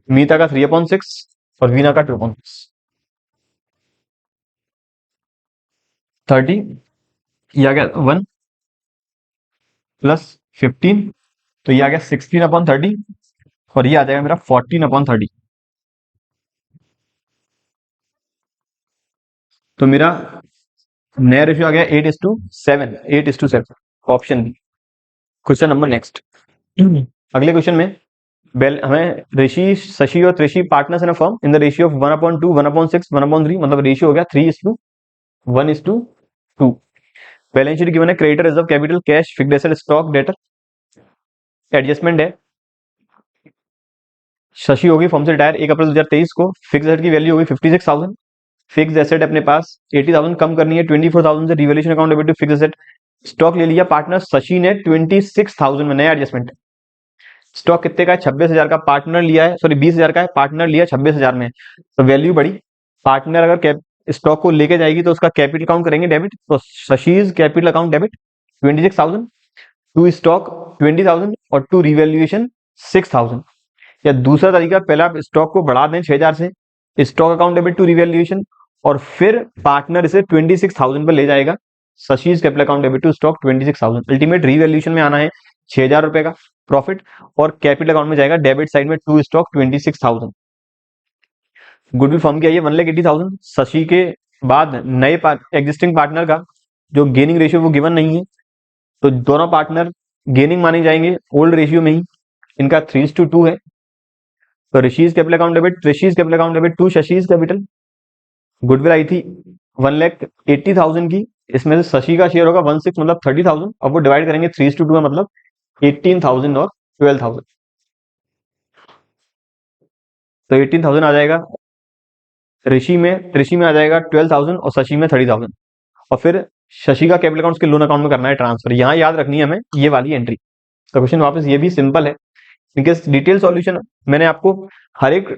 मीता का 3/6 और वीना का 2/6। 30, ये आ गया 1 प्लस 15, तो ये आ गया 16/30 और ये आ जाएगा मेरा 14/30। तो मेरा नया रेशियो आ गया 8:7, 8:7, option B. Question number next. अगले क्वेश्चन में हमें ऋषि, शशि और Trishi partners in a firm in the ratio of 1/2, 1/6, 1/3, मतलब रेशियो हो गया 3:1:2। बैलेंस शीट गिवन है creditor, reserve, capital, cash, fixed asset, stock, debtor. Adjustment है शशि होगी फॉर्म से रिटायर 1 अप्रैल 2023 को। फिक्स एसेट की वैल्यू होगी 56,000। फिक्स एसेट अपने पास 80,000 कम करनी है 24,000 से। Revaluation account debit to fixed asset. Stock ले लिया पार्टनर शशि ने 26,000 में, नया एडजस्टमेंट। स्टॉक कितने का है? 26,000 का। पार्टनर लिया है, सॉरी 20,000 का है, पार्टनर लिया 26,000 में, तो वैल्यू बढ़ी। पार्टनर अगर स्टॉक को लेके जाएगी तो उसका कैपिटल अकाउंट करेंगे डेबिट, तो Shashi's capital account debit 26,000, to stock 20,000 और टू रिवैल्यूएशन 6,000। या दूसरा तरीका, पहले आप स्टॉक को बढ़ा दें 6,000 से, stock account debit to revaluation, और फिर पार्टनर इसे 26,000 पर ले जाएगा। Shashi's capital account debit to stock 26,000। Ultimate revaluation में आना है 6,000 रुपए का प्रॉफिट और कैपिटल अकाउंट में जाएगा डेबिट साइड में टू स्टॉक 26,000। गुडविल फॉर्म की आई है 1,80,000। शशि के बाद नए एग्जिस्टिंग पार्टनर का जो गेनिंग रेशियो वो गिवन नहीं है, तो दोनों पार्टनर गेनिंग माने जाएंगे ओल्ड रेशियो में ही। इनका 3:2 है, तो Rishi's capital account debit, Rishi's capital account debit to Shashi's capital. Goodwill आई थी 1,80,000 की, इसमें से शशि का शेयर होगा 1/6 मतलब 30,000। अब वो डिवाइड करेंगे 3:2 में, मतलब 18,000 और 12,000। तो 18,000 आ जाएगा ऋषि में आ जाएगा 12,000 और शशि में 30,000। और फिर शशि का कैपिटल अकाउंट के लोन अकाउंट में करना है ट्रांसफर। यहाँ याद रखनी है हमें ये वाली एंट्री। तो क्वेश्चन वापस ये भी सिंपल है, क्योंकि डिटेल सॉल्यूशन मैंने आपको हर एक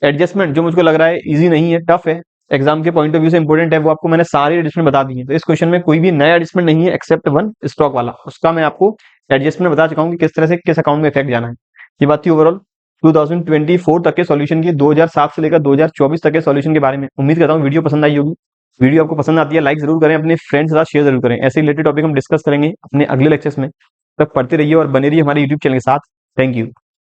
एडजस्टमेंट जो मुझको लग रहा है इजी नहीं है, टफ है, एग्जाम के पॉइंट ऑफ व्यू से इंपॉर्टेंट है वो आपको मैंने सारे एडजस्टमेंट बता दिए। तो इस क्वेश्चन में कोई भी नया एडजस्टमेंट नहीं है एक्सेप्ट वन स्टॉक वाला, उसका मैं आपको एडजस्टमेंट बता चुका हूँ कि किस तरह से किस अकाउंट में इफेक्ट जाना है। ये बात थी ओवरऑल 2024 तक के सॉल्यूशन की, 2007 से लेकर 2024 तक के सॉल्यूशन के बारे में। उम्मीद करता हूँ वीडियो पसंद आई होगी। वीडियो आपको पसंद आती है लाइक जरूर करें, अपने फ्रेंड्स के साथ शेयर जरूर करें। ऐसे रिलेटेड टॉपिक हम डिस्कस करेंगे अपने अगले लेक्चर्स में। तब पढ़ते रहिए और बने रहिए हमारे यूट्यूब चैनल के साथ। Thank you.